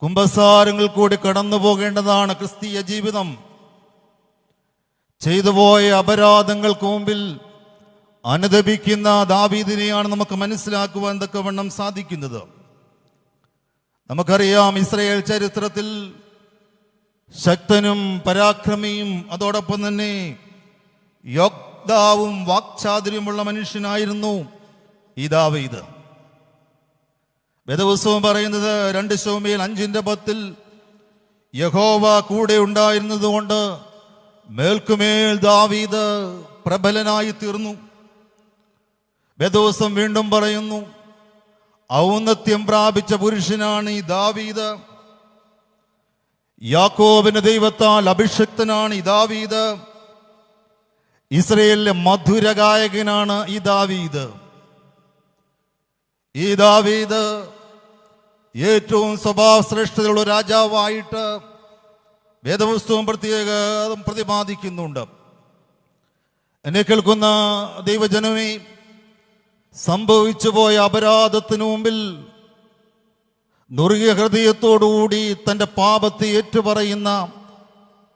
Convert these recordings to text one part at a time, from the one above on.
കുമ്പസാരങ്ങൾ കൂടി കടന്നു പോകേണ്ടതാണ് ക്രിസ്തീയ ജീവിതം. ചെയ്തുപോയ അപരാധങ്ങൾക്ക് മുമ്പിൽ അനുതപിക്കുന്ന ദാവീദിനെയാണ് നമുക്ക് മനസ്സിലാക്കുവാൻ തക്കവണ്ണം സാധിക്കുന്നത്. നമുക്കറിയാം, ഇസ്രായേൽ ചരിത്രത്തിൽ ശക്തനും പരാക്രമിയും അതോടൊപ്പം തന്നെ യോദ്ധാവും വാക്ചാതുര്യമുള്ള മനുഷ്യനായിരുന്നു ഈ ദാവീദ്. വേദപുസ്തകം പറയുന്നത് 2 ശമൂവേൽ 5:10 യഹോവ കൂടെ ഉണ്ടായിരുന്നത് കൊണ്ട് മേൽക്കുമേൽ ദാവീദ് പ്രബലനായി തീർന്നു. വേദപുസ്തകം വീണ്ടും പറയുന്നു, ഔന്നത്യം പ്രാപിച്ച പുരുഷനാണ് ഈ ദാവീദ്. യാക്കോബിന്റെ ദൈവത്താൽ അഭിഷിക്തനാണ് ഈ ദാവീദ്. ഇസ്രായേലിലെ മധുരഗായകനാണ് ഈ ദാവീദ്. ഈ ദാവീദ് ഏറ്റവും സ്വഭാവ ശ്രേഷ്ഠതയുള്ള രാജാവായിട്ട് വേദപുസ്തകം പ്രത്യേകം പ്രതിപാദിക്കുന്നുണ്ട്. എന്നെ കേൾക്കുന്ന ദൈവജനമേ, സംഭവിച്ചു പോയ അപരാധത്തിനു മുമ്പിൽ നുറുകിയ ഹൃദയത്തോടുകൂടി തൻ്റെ പാപത്തെ ഏറ്റുപറയുന്ന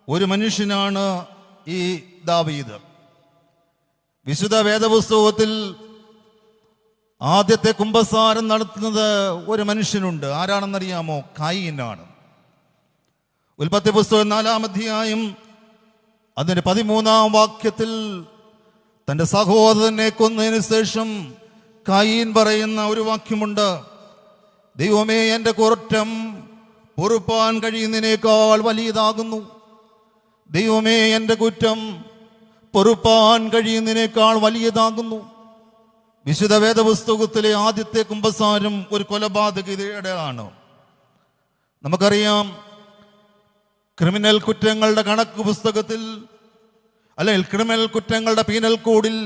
ഒരു മനുഷ്യനാണ് ഈ ദാവീദ്. വിശുദ്ധ വേദപുസ്തകത്തിൽ ആദ്യത്തെ കുമ്പസാരം നടത്തുന്നത് ഒരു മനുഷ്യനുണ്ട്. ആരാണെന്നറിയാമോ? കായീനാണ്. ഉൽപ്പത്തി പുസ്തകം 4-ാം അധ്യായം അതിന്റെ 13-ാം വാക്യത്തിൽ തന്റെ സഹോദരനെ കൊന്നതിന് ശേഷം കായീൻ പറയുന്ന ഒരു വാക്യമുണ്ട്, ദൈവമേ, എൻ്റെ കുറ്റം പൊറുപ്പാൻ കഴിയുന്നതിനേക്കാൾ വലിയതാകുന്നു. ദൈവമേ, എൻ്റെ കുറ്റം പൊറുപ്പാൻ കഴിയുന്നതിനേക്കാൾ വലിയതാകുന്നു. വിശുദ്ധ വേദപുസ്തകത്തിലെ ആദ്യത്തെ കുമ്പസാരം ഒരു കൊലപാതകയുടേതാണ്. നമുക്കറിയാം, ക്രിമിനൽ കുറ്റങ്ങളുടെ കണക്ക് പുസ്തകത്തിൽ അല്ലെങ്കിൽ ക്രിമിനൽ കുറ്റങ്ങളുടെ പീനൽ കോഡിൽ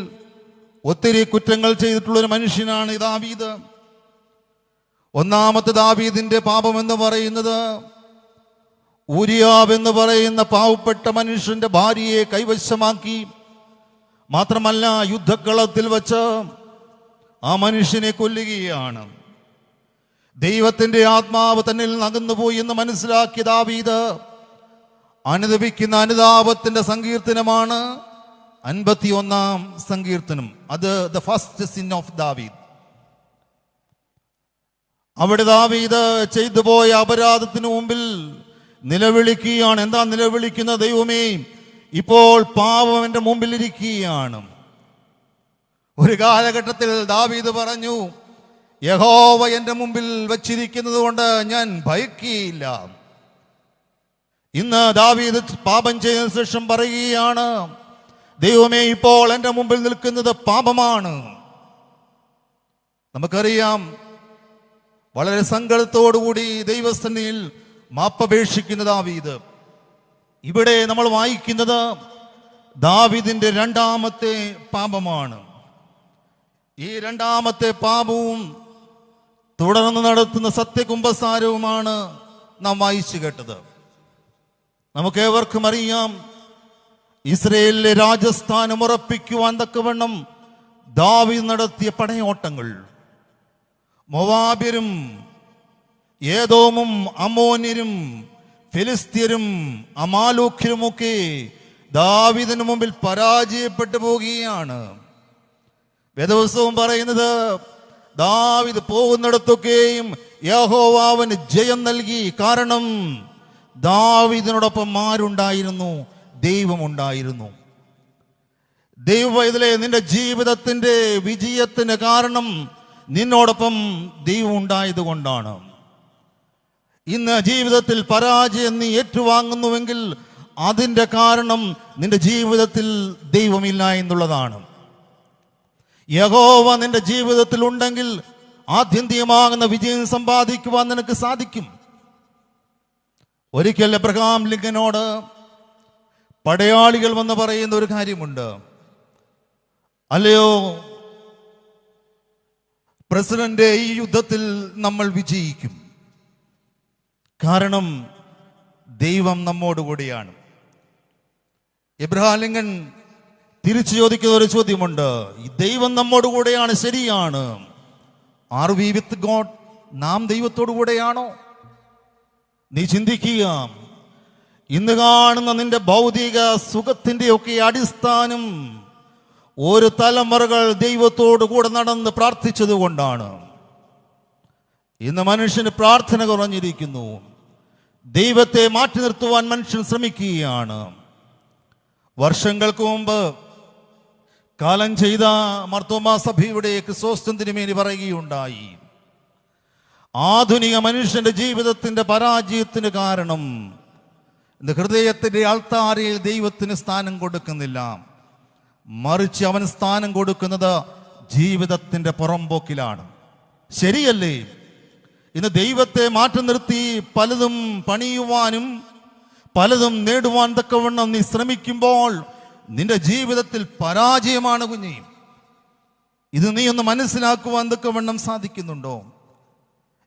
ഒത്തിരി കുറ്റങ്ങൾ ചെയ്തിട്ടുള്ളൊരു മനുഷ്യനാണ് ഈ ദാവീദ്. ഒന്നാമത്തെ ദാവീദിന്റെ പാപം എന്ന് പറയുന്നത് ഊരിയാവ് എന്ന് പറയുന്ന പാവപ്പെട്ട മനുഷ്യന്റെ ഭാര്യയെ കൈവശമാക്കി, മാത്രമല്ല യുദ്ധക്കളത്തിൽ വച്ച് ആ മനുഷ്യനെ കൊല്ലുകയാണ്. ദൈവത്തിന്റെ ആത്മാവ് തന്നിൽ നകന്നുപോയി എന്ന് മനസ്സിലാക്കിയ ദാവീദ് അനുദപിക്കുന്ന അനുതാപത്തിന്റെ സങ്കീർത്തനമാണ് 51-ാം സങ്കീർത്തനം. അത് ദ ഫസ്റ്റ് സിൻ ഓഫ് ദാവീദ്. അവിടെ ദാവീദ് ചെയ്തു പോയ അപരാധത്തിന് മുമ്പിൽ നിലവിളിക്കുകയാണ്. എന്താ നിലവിളിക്കുന്ന? ദൈവമേ, ഇപ്പോൾ പാപം എൻ്റെ മുമ്പിൽ ഇരിക്കുകയാണ്. ഒരു കാലഘട്ടത്തിൽ ദാവീദ് പറഞ്ഞു, യഹോവ എൻ്റെ മുമ്പിൽ വച്ചിരിക്കുന്നത് കൊണ്ട് ഞാൻ ഭയക്കുകയില്ല. ഇന്ന് ദാവീദ് പാപം ചെയ്തതിനു ശേഷം പറയുകയാണ്, ദൈവമേ, ഇപ്പോൾ എൻ്റെ മുമ്പിൽ നിൽക്കുന്നത് പാപമാണ്. നമുക്കറിയാം, വളരെ സങ്കടത്തോടുകൂടി ദൈവസന്നിധിയിൽ മാപ്പപേക്ഷിക്കുന്ന ദാവീദ്. ഇവിടെ നമ്മൾ വായിക്കുന്നത് ദാവീദിന്റെ 2ാമത്തെ പാപമാണ്. ഈ 2ാമത്തെ പാപവും തുടർന്ന് നടത്തുന്ന സത്യകുമ്പസാരവുമാണ് നാം വായിച്ചു കേട്ടത്. നമുക്കേവർക്കും അറിയാം, ഇസ്രായേലിലെ രാജസ്ഥാനം ഉറപ്പിക്കുവാൻ തക്കവണ്ണം ദാവീദ് നടത്തിയ പടയോട്ടങ്ങൾ. മോവാബ്യരും ഏദോമും അമ്മോന്യരും ഫിലിസ്ത്യരും അമാലൂക്യരുമൊക്കെ ദാവീദിന് മുമ്പിൽ പരാജയപ്പെട്ടു പോവുകയാണ്. വേദപുസ്തകം പറയുന്നത്, ദാവീദ് പോകുന്നിടത്തൊക്കെയും യഹോവ അവന് ജയം നൽകി. കാരണം ദാവീദിനോടൊപ്പം ആരുണ്ടായിരുന്നു? ദൈവമുണ്ടായിരുന്നു. ദൈവത്തിലെ നിന്റെ ജീവിതത്തിന്റെ വിജയത്തിന് കാരണം നിന്നോടൊപ്പം ദൈവം ഉണ്ടായത് കൊണ്ടാണ്. ഇന്ന് ജീവിതത്തിൽ പരാജയം നീ ഏറ്റുവാങ്ങുന്നുവെങ്കിൽ അതിൻ്റെ കാരണം നിന്റെ ജീവിതത്തിൽ ദൈവമില്ല എന്നുള്ളതാണ്. യഹോവ നിന്റെ ജീവിതത്തിൽ ഉണ്ടെങ്കിൽ ആത്യന്തികമാകുന്ന വിജയം സമ്പാദിക്കുവാൻ നിനക്ക് സാധിക്കും. ഒരിക്കൽ എബ്രഹാം ലിങ്കനോട് പടയാളികൾ വന്ന് പറയുന്ന ഒരു കാര്യമുണ്ട്, അല്ലയോ പ്രസിഡന്റ്, ഈ യുദ്ധത്തിൽ നമ്മൾ വിജയിക്കും, കാരണം ദൈവം നമ്മോടുകൂടിയാണ്. എബ്രഹാം ലിങ്കൻ തിരിച്ചു ചോദിക്കുന്ന ഒരു ചോദ്യമുണ്ട്, ഈ ദൈവം നമ്മോടുകൂടെയാണ്, ശരിയാണ്. Are we with God? നാം ദൈവത്തോടു കൂടെയാണോ? നീ ചിന്തിക്കുക, ഇന്ന് കാണുന്ന നിന്റെ ഭൗതിക സുഖത്തിൻ്റെയൊക്കെ അടിസ്ഥാനം ഒരു തലമുറകൾ ദൈവത്തോടു കൂടെ നടന്ന് പ്രാർത്ഥിച്ചത് കൊണ്ടാണ്. ഇന്ന് മനുഷ്യന് പ്രാർത്ഥന കുറഞ്ഞിരിക്കുന്നു. ദൈവത്തെ മാറ്റി നിർത്തുവാൻ മനുഷ്യൻ ശ്രമിക്കുകയാണ്. വർഷങ്ങൾക്ക് മുമ്പ് കാലം ചെയ്ത മാർത്തോമാ സഭയുടെ ക്രിസോസ്റ്റം തിരുമേനി പറയുകയുണ്ടായി, ആധുനിക മനുഷ്യന്റെ ജീവിതത്തിന്റെ പരാജയത്തിന് കാരണം ഇന്ന് ഹൃദയത്തിന്റെ ആൾത്താരയിൽ ദൈവത്തിന് സ്ഥാനം കൊടുക്കുന്നില്ല, മറിച്ച് അവൻ സ്ഥാനം കൊടുക്കുന്നത് ജീവിതത്തിന്റെ പുറംപോക്കിലാണ്. ശരിയല്ലേ? ഇന്ന് ദൈവത്തെ മാറ്റി നിർത്തി പലതും പണിയുവാനും പലതും നേടുവാൻ തക്കവണ്ണം നീ ശ്രമിക്കുമ്പോൾ നിന്റെ ജീവിതത്തിൽ പരാജയമാണ് കുഞ്ഞി. ഇത് നീ ഒന്ന് മനസ്സിലാക്കുവാൻ തക്കവണ്ണം സാധിക്കുന്നുണ്ടോ?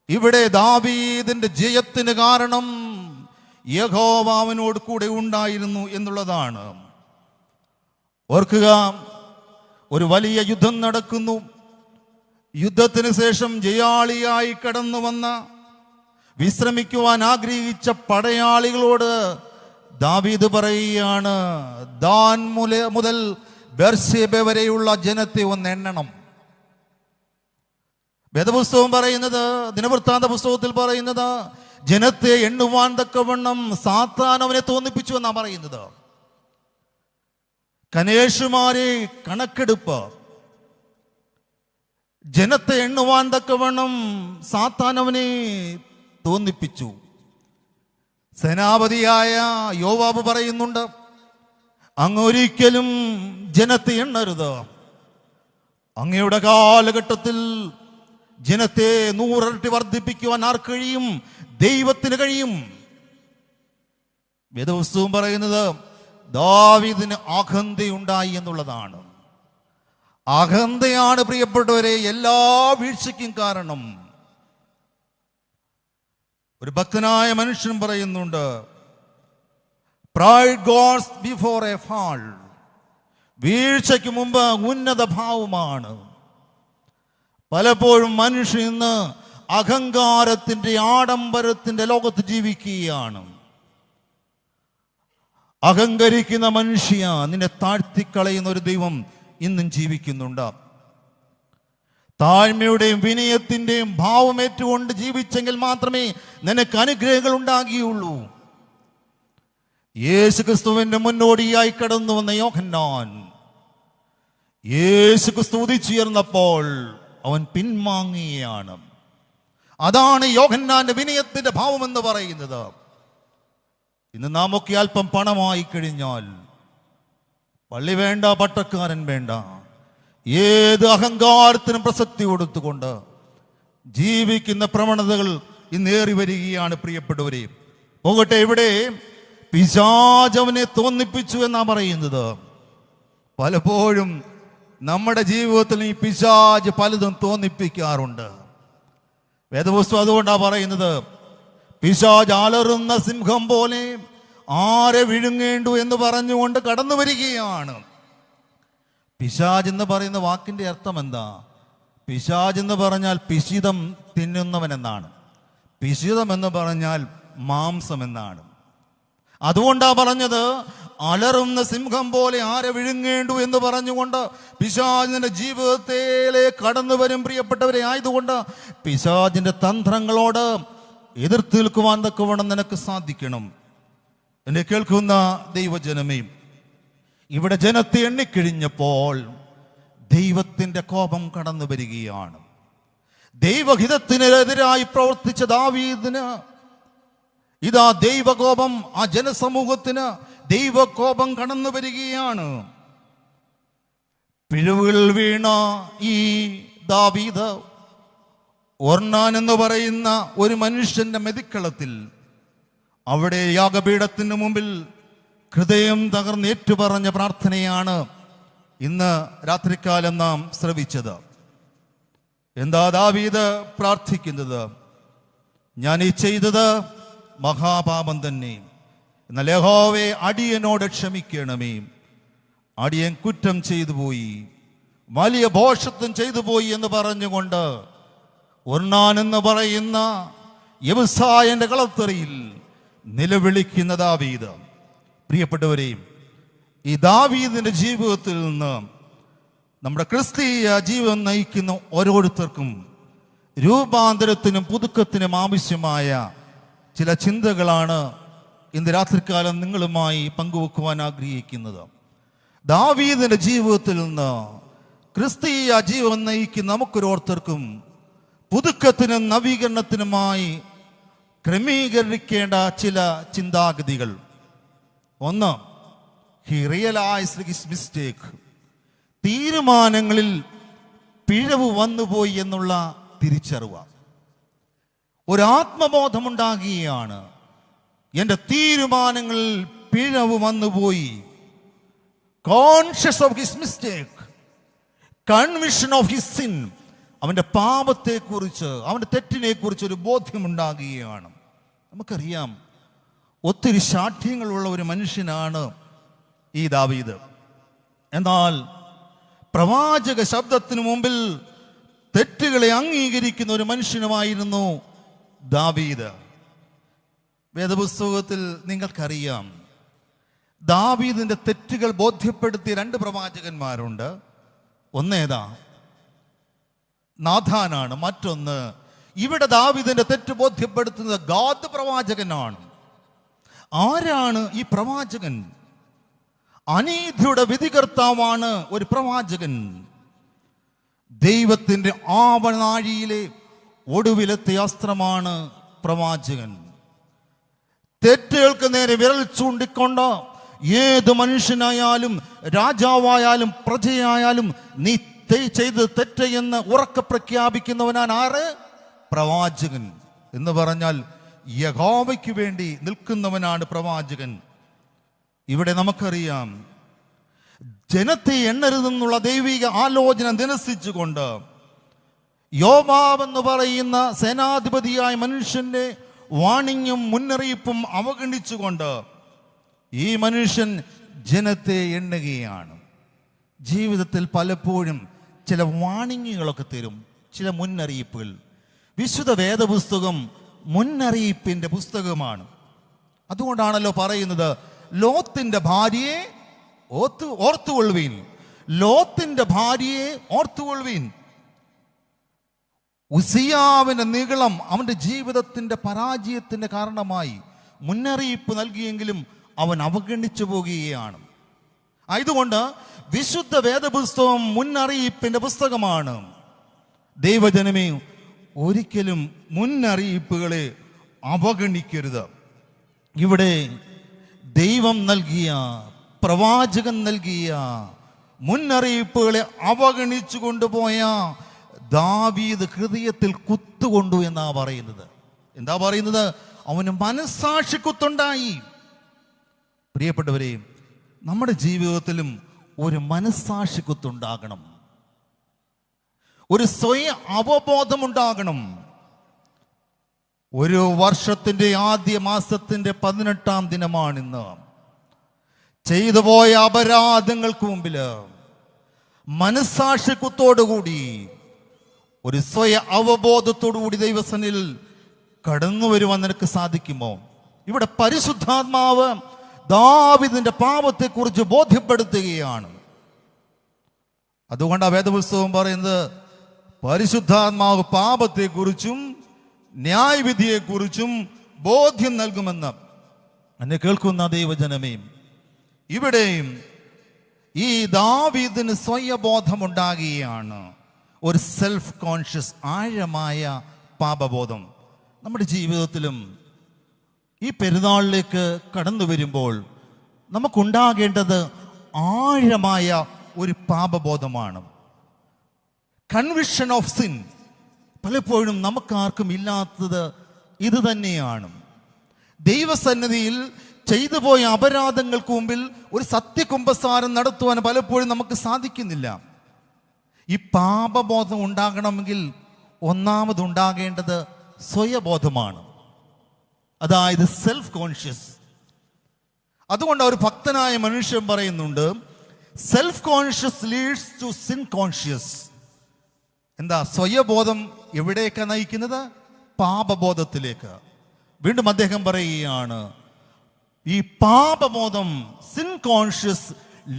ഇവിടെ ദാവീദിന്റെ ജയത്തിന് കാരണം യഹോവ അവനോട് കൂടെ ഉണ്ടായിരുന്നു എന്നുള്ളതാണ്. ഓർക്കുക, ഒരു വലിയ യുദ്ധം നടക്കുന്നു. യുദ്ധത്തിന് ശേഷം ജയാളിയായി കടന്നു വന്ന വിശ്രമിക്കുവാൻ ആഗ്രഹിച്ച പടയാളികളോട് ദാവീദ് പറയുകയാണ്, ദാൻ മുതൽ ബെർശേബ വരെയുള്ള ജനത്തെ ഒന്ന് എണ്ണണം. വേദപുസ്തകം പറയുന്നത്, ദിനവൃത്താന്ത പുസ്തകത്തിൽ പറയുന്നത്, ജനത്തെ എണ്ണുവാൻ തക്കവണ്ണം സാത്താൻ അവനെ തോന്നിപ്പിച്ചു എന്നാ പറയുന്നത്. കനേഷുമാരെ കണക്കെടുപ്പ്, ജനത്തെ എണ്ണുവാൻ തക്കവണ്ണം സാത്താൻ അവനെ തോന്നിപ്പിച്ചു. സേനാപതിയായ യോവാബ് പറയുന്നുണ്ട്, അങ്ങൊരിക്കലും ജനത്തെ എണ്ണരുത്. അങ്ങയുടെ കാലഘട്ടത്തിൽ ജനത്തെ 100 ഇരട്ടി വർദ്ധിപ്പിക്കുവാൻ ആർക്ക് കഴിയും? ദൈവത്തിന് കഴിയും. വേദപുസ്തകം പറയുന്നത് ദാവീദിന് അഹന്തയുണ്ടായി എന്നുള്ളതാണ്. അഹന്തയാണ് പ്രിയപ്പെട്ടവരെ എല്ലാ വീഴ്ചയ്ക്കും കാരണം. ഒരു ഭക്തനായ മനുഷ്യൻ പറയുന്നുണ്ട്, pride goes before a fall. വീഴ്ചയ്ക്ക് മുമ്പ് ഉന്നത ഭാവമാണ്. പലപ്പോഴും മനുഷ്യൻ ഇന്ന് അഹങ്കാരത്തിന്റെ ആഡംബരത്തിന്റെ ലോകത്ത് ജീവിക്കുകയാണ്. അഹങ്കരിക്കുന്ന മനുഷ്യ, നിന്നെ താഴ്ത്തിക്കളയുന്ന ഒരു ദൈവം ഇന്നും ജീവിക്കുന്നുണ്ട്. താഴ്മയുടെയും വിനയത്തിന്റെയും ഭാവമേറ്റുകൊണ്ട് ജീവിച്ചെങ്കിൽ മാത്രമേ നിനക്ക് അനുഗ്രഹങ്ങൾ ഉണ്ടാകുകയുള്ളൂ. യേശു ക്രിസ്തുവിന്റെ മുന്നോടിയായി കടന്നു വന്ന യോഹന്നാൻ, യേശു ക്രിസ്തു ഉദിച്ചുയർന്നപ്പോൾ അവൻ പിൻവാങ്ങുകയാണ്. അതാണ് യോഹന്നാന്റെ വിനയത്തിന്റെ ഭാവം എന്ന് പറയുന്നത്. ഇന്ന് നാമൊക്കെ അല്പം പണമായി കഴിഞ്ഞാൽ പള്ളി വേണ്ട, പട്ടക്കാരൻ വേണ്ട, ഏത് അഹങ്കാരത്തിനും പ്രസക്തി കൊടുത്തുകൊണ്ട് ജീവിക്കുന്ന പ്രവണതകൾ ഇന്നേറി വരികയാണ് പ്രിയപ്പെട്ടവരെ. പോകട്ടെ, ഇവിടെ പിശാചവനെ തോന്നിപ്പിച്ചു എന്നാ പറയുന്നത്. പലപ്പോഴും നമ്മുടെ ജീവിതത്തിൽ ഈ പിശാച് പലതും തോന്നിപ്പിക്കാറുണ്ട്. വേദപുസ്തകം അതുകൊണ്ടാണ് പറയുന്നത്, പിശാച് അലറുന്ന സിംഹം പോലെ ആരെ വിഴുങ്ങേണ്ടു എന്ന് പറഞ്ഞുകൊണ്ട് കടന്നു വരികയാണ്. പിശാച് എന്ന് പറയുന്ന വാക്കിന്റെ അർത്ഥം എന്താ? പിശാച് എന്ന് പറഞ്ഞാൽ പിശിതം തിന്നുന്നവൻ എന്നാണ്. പിശിതം എന്ന് പറഞ്ഞാൽ മാംസം എന്നാണ്. അതുകൊണ്ടാ പറഞ്ഞത്, അലറുന്ന സിംഹം പോലെ ആരെ വിഴുങ്ങേണ്ടു എന്ന് പറഞ്ഞുകൊണ്ട് പിശാചിന്റെ ജീവിതത്തിലെ കടന്നു വരും പ്രിയപ്പെട്ടവരെ. ആയതുകൊണ്ട് പിശാചിന്റെ തന്ത്രങ്ങളോട് എതിർത്ത് നിൽക്കുവാൻ തക്കവണ്ണം നിനക്ക് സാധിക്കണം. എന്നെ കേൾക്കുന്ന ദൈവജനമേ, ഇവിടെ ജനത്തെ എണ്ണിക്കഴിഞ്ഞപ്പോൾ ദൈവത്തിന്റെ കോപം കടന്നു വരികയാണ്. ദൈവഹിതത്തിനെതിരായി പ്രവർത്തിച്ച ദാവീദിന് ഇതാ ദൈവകോപം, ആ ജനസമൂഹത്തിന് ദൈവകോപം കടന്നു വരികയാണ്. പിഴവുകൾ വീണ ഈ ദാവീദ് ഒർണാൻ എന്ന് പറയുന്ന ഒരു മനുഷ്യന്റെ മെതിക്കളത്തിൽ, അവിടെ യാഗപീഠത്തിന് മുമ്പിൽ ഹൃദയം തകർന്ന് ഏറ്റുപറഞ്ഞ പ്രാർത്ഥനയാണ് ഇന്ന് രാത്രികാലം നാം ശ്രവിച്ചത്. എന്താ ദാവീദ് പ്രാർത്ഥിക്കുന്നത്? ഞാൻ ഈ ചെയ്തത് മഹാപാപം തന്നെ, എന്നാൽ യഹോവേ അടിയനോട് ക്ഷമിക്കണമേ. അടിയൻ കുറ്റം ചെയ്തു പോയി, വലിയ ഭോഷത്വം ചെയ്തു പോയി എന്ന് പറഞ്ഞുകൊണ്ട് ഒർണാൻ എന്ന് പറയുന്ന യെബൂസായന്റെ കളത്തറയിൽ നിലവിളിക്കുന്ന ദാവീദ്. പ്രിയപ്പെട്ടവരെയും, ഈ ദാവീദിന്റെ ജീവിതത്തിൽ നിന്ന് നമ്മുടെ ക്രിസ്തീയ ജീവിതം നയിക്കുന്ന ഓരോരുത്തർക്കും രൂപാന്തരത്തിനും പുതുക്കത്തിനും ആവശ്യമായ ചില ചിന്തകളാണ് ഇന്ന് രാത്രികാലം നിങ്ങളുമായി പങ്കുവെക്കുവാൻ ആഗ്രഹിക്കുന്നത്. ദാവീദിന്റെ ജീവിതത്തിൽ നിന്ന് ക്രിസ്തീയ ജീവിതം നയിക്കുന്ന നമുക്കൊരോരുത്തർക്കും പുതുക്കത്തിനും നവീകരണത്തിനുമായി ക്രമീകരിക്കേണ്ട ചില ചിന്താഗതികൾ. ഒന്ന്, ഹി റിയലൈസ്ഡ് ഹിസ് മിസ്റ്റേക്ക്. തീരുമാനങ്ങളിൽ പിഴവ് വന്നുപോയി എന്നുള്ള തിരിച്ചറിവ്. ഒരു ആത്മബോധമുണ്ടാകുകയാണ്, എൻ്റെ തീരുമാനങ്ങളിൽ പിഴവ് വന്നുപോയി. Conscious of his mistake, conviction of his sin. അവൻ്റെ പാപത്തെക്കുറിച്ച്, അവൻ്റെ തെറ്റിനെ കുറിച്ച് ഒരു ബോധ്യമുണ്ടാകുകയാണ്. നമുക്കറിയാം, ഒത്തിരി ശാഠ്യങ്ങളുള്ള ഒരു മനുഷ്യനാണ് ഈ ദാവീദ്. എന്നാൽ പ്രവാചക ശബ്ദത്തിന് മുമ്പിൽ തെറ്റുകളെ അംഗീകരിക്കുന്ന ഒരു മനുഷ്യനുമായിരുന്നു ദാവീദ്. വേദപുസ്തകത്തിൽ നിങ്ങൾക്കറിയാം, ദാവീദിന്റെ തെറ്റുകൾ ബോധ്യപ്പെടുത്തിയ 2 പ്രവാചകന്മാരുണ്ട്. ഒന്നേതാ? നാഥാനാണ്. മറ്റൊന്ന്, ഇവിടെ ദാവീദിന്റെ തെറ്റ് ബോധ്യപ്പെടുത്തുന്നത് ഗാദ് പ്രവാചകനാണ്. ആരാണ് ഈ പ്രവാചകൻ? അനീതിയുടെ വിധികർത്താവാണ് ഒരു പ്രവാചകൻ. ദൈവത്തിന്റെ ആവനാഴിയിലെ ഒടുവിലത്തെ അസ്ത്രമാണ് പ്രവാചകൻ. തെറ്റുകൾക്ക് നേരെ വിരൽ ചൂണ്ടിക്കൊണ്ട് ഏത് മനുഷ്യനായാലും രാജാവായാലും പ്രജയായാലും നീ ചെയ്ത് തെറ്റ് എന്ന് ഉറക്കെ പ്രഖ്യാപിക്കുന്നവനാണ് ആര്? പ്രവാചകൻ. എന്ന് പറഞ്ഞാൽ യഹോവയ്ക്ക് വേണ്ടി നിൽക്കുന്നവനാണ് പ്രവാചകൻ. ഇവിടെ നമുക്കറിയാം, ജനത്തെ എണ്ണരുതെന്നുള്ള ദൈവിക ആലോചന നിരസിച്ചുകൊണ്ട് യോവാബ് എന്ന് പറയുന്ന സേനാധിപതിയായ മനുഷ്യന്റെ വാണിംഗും മുന്നറിയിപ്പും അവഗണിച്ചുകൊണ്ട് ഈ മനുഷ്യൻ ജനത്തെ എണ്ണുകയാണ്. ജീവിതത്തിൽ പലപ്പോഴും ചില വാണിംഗുകളൊക്കെ തരും, ചില മുന്നറിയിപ്പുകൾ. വിശുദ്ധ വേദപുസ്തകം മുന്നറിയിപ്പിന്റെ പുസ്തകമാണ്. അതുകൊണ്ടാണല്ലോ പറയുന്നത്, ലോത്തിന്റെ ഭാര്യയെ ഓർത്തുകൊള്ളുവീൻ, ലോത്തിന്റെ ഭാര്യയെ ഓർത്തുകൊള്ളുവീൻ. ഉസിയാവിന്റെ നീളം അവന്റെ ജീവിതത്തിന്റെ പരാജയത്തിന്റെ കാരണമായി മുന്നറിയിപ്പ് നൽകിയെങ്കിലും അവൻ അവഗണിച്ചു പോകുകയാണ്. ആയതുകൊണ്ട് വിശുദ്ധ വേദപുസ്തകം മുന്നറിയിപ്പിന്റെ പുസ്തകമാണ്. ദൈവജനമേ, ഒരിക്കലും മുന്നറിയിപ്പുകളെ അവഗണിക്കരുത്. ഇവിടെ ദൈവം നൽകിയ, പ്രവാചകൻ നൽകിയ മുന്നറിയിപ്പുകളെ അവഗണിച്ചു കൊണ്ടുപോയ ദാവീദ് ഹൃദയത്തിൽ കുത്തുകൊണ്ടു എന്നാ പറയുന്നത്. എന്താ പറയുന്നത്? അവന് മനസ്സാക്ഷി കുത്തുണ്ടായി. പ്രിയപ്പെട്ടവരെ, നമ്മുടെ ജീവിതത്തിലും ഒരു മനസ്സാക്ഷി കുത്തുണ്ടാകണം, ഒരു സ്വയ അവബോധമുണ്ടാകണം. ഒരു വർഷത്തിന്റെ ആദ്യ മാസത്തിന്റെ 18-ാം ദിനമാണിന്ന്. ചെയ്തു പോയ അപരാധങ്ങൾക്ക് മുമ്പിൽ മനസ്സാക്ഷിക്കുത്തോടുകൂടി, ഒരു സ്വയ അവബോധത്തോടുകൂടി ദൈവസന്നിധിയിൽ കടന്നു വരുവാൻ നിനക്ക് സാധിക്കുമോ? ഇവിടെ പരിശുദ്ധാത്മാവ് ദാവീദിന്റെ പാപത്തെക്കുറിച്ച് ബോധ്യപ്പെടുത്തുകയാണ്. അതുകൊണ്ടാണ് വേദപുസ്തകം പറയുന്നത്, പരിശുദ്ധാത്മാവ് പാപത്തെക്കുറിച്ചും ന്യായവിധിയെക്കുറിച്ചും ബോധ്യം നൽകുമെന്ന്. എന്നെ കേൾക്കുന്ന ദൈവജനമേ, ഇവിടെയും ഈ ദാവീദിന് സ്വയബോധമുണ്ടാകുകയാണ്, ഒരു സെൽഫ് കോൺഷ്യസ്, ആഴമായ പാപബോധം. നമ്മുടെ ജീവിതത്തിലും ഈ പെരുന്നാളിലേക്ക് കടന്നു വരുമ്പോൾ നമുക്കുണ്ടാകേണ്ടത് ആഴമായ ഒരു പാപബോധമാണ്. Conviction of sin. പലപ്പോഴും നമുക്കാർക്കും ഇല്ലാത്തത് ഇത് തന്നെയാണ്. ദൈവസന്നിധിയിൽ ചെയ്തു പോയ അപരാധങ്ങൾക്ക് മുമ്പിൽ ഒരു സത്യകുമ്പസാരം നടത്തുവാൻ പലപ്പോഴും നമുക്ക് സാധിക്കുന്നില്ല. ഈ പാപബോധം ഉണ്ടാകണമെങ്കിൽ ഒന്നാമതുണ്ടാകേണ്ടത് സ്വയബോധമാണ്, അതായത് സെൽഫ് കോൺഷ്യസ്. അതുകൊണ്ട് ഒരു ഭക്തനായ മനുഷ്യൻ പറയുന്നുണ്ട്, self conscious leads to sin conscious. എന്താ സ്വയബോധം എവിടേക്കാ നയിക്കുന്നത്? പാപബോധത്തിലേക്ക്. വീണ്ടും അദ്ദേഹം പറയുകയാണ്, ഈ പാപബോധം, sin conscious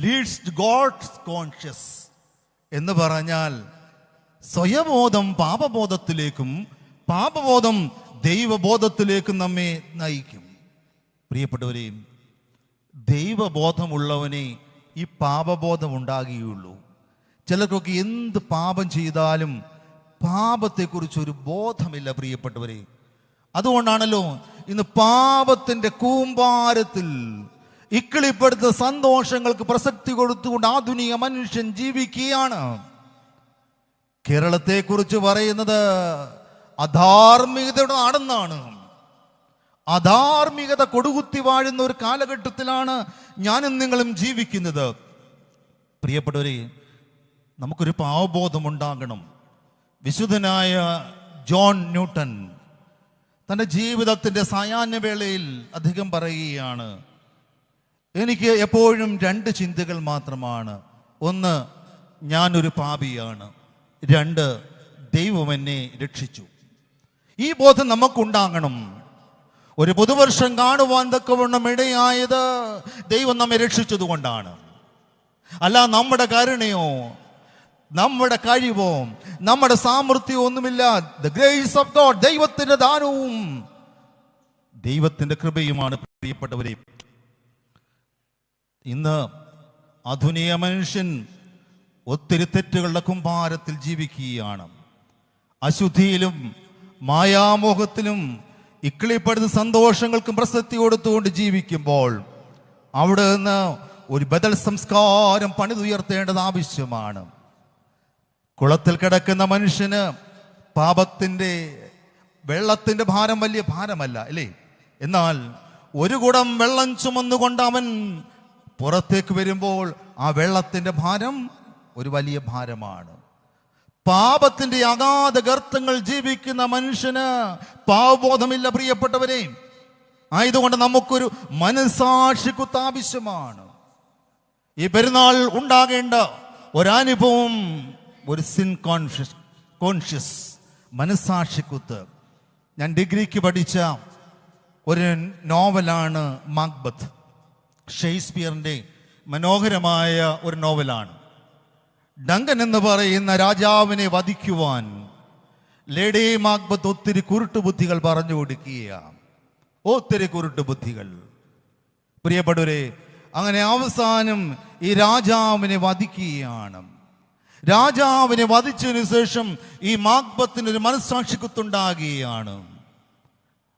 leads to God's conscious എന്ന് പറഞ്ഞാൽ സ്വയബോധം പാപബോധത്തിലേക്കും പാപബോധം ദൈവബോധത്തിലേക്കും നമ്മെ നയിക്കും. പ്രിയപ്പെട്ടവരെയും, ദൈവബോധമുള്ളവനെ ഈ പാപബോധം ഉണ്ടാകുകയുള്ളൂ. ചിലർക്കൊക്കെ എന്ത് പാപം ചെയ്താലും പാപത്തെക്കുറിച്ചൊരു ബോധമില്ല പ്രിയപ്പെട്ടവരെ. അതുകൊണ്ടാണല്ലോ ഇന്ന് പാപത്തിന്റെ കൂമ്പാരത്തിൽ ഇക്കിളിപ്പെടുത്ത സന്തോഷങ്ങൾക്ക് പ്രസക്തി കൊടുത്തുകൊണ്ട് ആധുനിക മനുഷ്യൻ ജീവിക്കുകയാണ്. കേരളത്തെക്കുറിച്ച് പറയുന്നത് അധാർമികതയുടെ നാടെന്നാണ്. അധാർമികത കൊടുകുത്തി വാഴുന്ന ഒരു കാലഘട്ടത്തിലാണ് ഞാനും നിങ്ങളും ജീവിക്കുന്നത്. പ്രിയപ്പെട്ടവരെ, നമുക്കൊരു പാവബോധം ഉണ്ടാകണം. വിശുദ്ധനായ ജോൺ ന്യൂട്ടൻ തൻ്റെ ജീവിതത്തിൻ്റെ സായാഹ്നവേളയിൽ അദ്ദേഹം പറയുകയാണ്, എനിക്ക് എപ്പോഴും 2 ചിന്തകൾ മാത്രമാണ്. ഒന്ന്, ഞാനൊരു പാപിയാണ്. 2, ദൈവം എന്നെ രക്ഷിച്ചു. ഈ ബോധം നമുക്കുണ്ടാകണം. ഒരു പുതുവർഷം കാണുവാൻ തക്കവണ്ണം ഇടയായത് ദൈവം നമ്മെ രക്ഷിച്ചത് കൊണ്ടാണ്. അല്ല നമ്മുടെ കരുണയോ നമ്മുടെ കഴിവോ നമ്മുടെ സാമർത്ഥ്യമോ ഒന്നുമില്ല. ദ ഗ്രേസ് ഓഫ് ഗോഡ്, ദൈവത്തിന്റെ ദാനവും ദൈവത്തിന്റെ കൃപയുമാണ്. പ്രിയപ്പെട്ടവരെ, ഇന്ന് ആധുനിക മനുഷ്യൻ ഒത്തിരി തെറ്റുകളുടെ കുമ്പാരത്തിൽ ജീവിക്കുകയാണ്. അശുദ്ധിയിലും മായാമോഹത്തിലും ഇക്കിളിപ്പെടുന്ന സന്തോഷങ്ങൾക്കും പ്രസക്തി കൊടുത്തുകൊണ്ട് ജീവിക്കുമ്പോൾ അവിടെ നിന്ന് ഒരു ബദൽ സംസ്കാരം പണിതുയർത്തേണ്ടത് ആവശ്യമാണ്. കുളത്തിൽ കിടക്കുന്ന മനുഷ്യന് പാപത്തിന്റെ വെള്ളത്തിന്റെ ഭാരം വലിയ ഭാരമല്ല, അല്ലേ? എന്നാൽ ഒരു കുടം വെള്ളം ചുമന്നുകൊണ്ട് അവൻ പുറത്തേക്ക് വരുമ്പോൾ ആ വെള്ളത്തിന്റെ ഭാരം ഒരു വലിയ ഭാരമാണ്. പാപത്തിന്റെ അഗാധ ഗർത്തങ്ങൾ ജീവിക്കുന്ന മനുഷ്യന് പാവബോധമില്ല പ്രിയപ്പെട്ടവരെ. ആയതുകൊണ്ട് നമുക്കൊരു മനസാക്ഷിക്കുത്ത് ആവശ്യമാണ്. ഈ പെരുന്നാൾ ഉണ്ടാകേണ്ട ഒരനുഭവം, ഒരു സിൻ കോൺഷ്യസ് മനസാക്ഷിക്കുത്ത്. ഞാൻ ഡിഗ്രിക്ക് പഠിച്ച ഒരു നോവലാണ് മാക്ബത്ത്. ഷേക്സ്പിയറിന്റെ മനോഹരമായ ഒരു നോവലാണ്. ഡങ്കൻ എന്ന് പറയുന്ന രാജാവിനെ വധിക്കുവാൻ ലേഡി മാക്ബത്ത് ഒത്തിരി കുരുട്ടുബുദ്ധികൾ പറഞ്ഞു കൊടുക്കുകയാണ്. ഒത്തിരി കുരുട്ടുബുദ്ധികൾ. പ്രിയപ്പെട്ടവരെ, അങ്ങനെ അവസാനം ഈ രാജാവിനെ വധിക്കുകയാണ്. രാജാവിനെ വധിച്ചതിനു ശേഷം ഈ മാക്ബത്തിന് ഒരു മനസ്സാക്ഷിക്കുത്തുണ്ടാകുകയാണ്.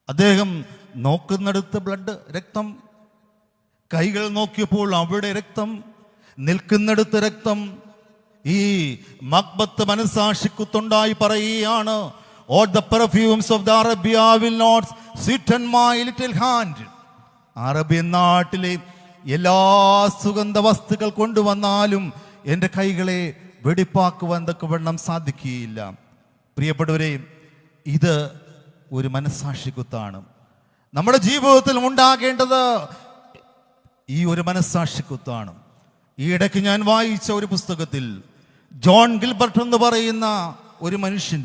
അദ്ദേഹം നോക്കുന്നിടത്ത് ബ്ലഡ്, രക്തം. കൈകൾ നോക്കിയപ്പോൾ അവിടെ രക്തം, നിൽക്കുന്നിടത്ത് രക്തം. ഈ മക്ബത്ത് മനസാക്ഷിക്കുത്തുണ്ടായി പറയുകയാണ്, all the perfumes of the Arabia will not sit on my little hand. അറബിയൻ നാട്ടിലെ എല്ലാ സുഗന്ധ വസ്തുക്കൾ കൊണ്ടുവന്നാലും എൻ്റെ കൈകളെ വെടിപ്പാക്കുവാൻ തക്കവണ്ണം സാധിക്കുകയില്ല. പ്രിയപ്പെട്ടവരെ, ഇത് ഒരു മനസാക്ഷിക്കുത്താണ്. നമ്മുടെ ജീവിതത്തിൽ ഉണ്ടാകേണ്ടത് ഈ ഒരു മനസാക്ഷിക്കുത്താണ്. ഈ ഇടയ്ക്ക് ഞാൻ വായിച്ച ഒരു പുസ്തകത്തിൽ ജോൺ ഗിൽബർട്ട് എന്ന് പറയുന്ന ഒരു മനുഷ്യൻ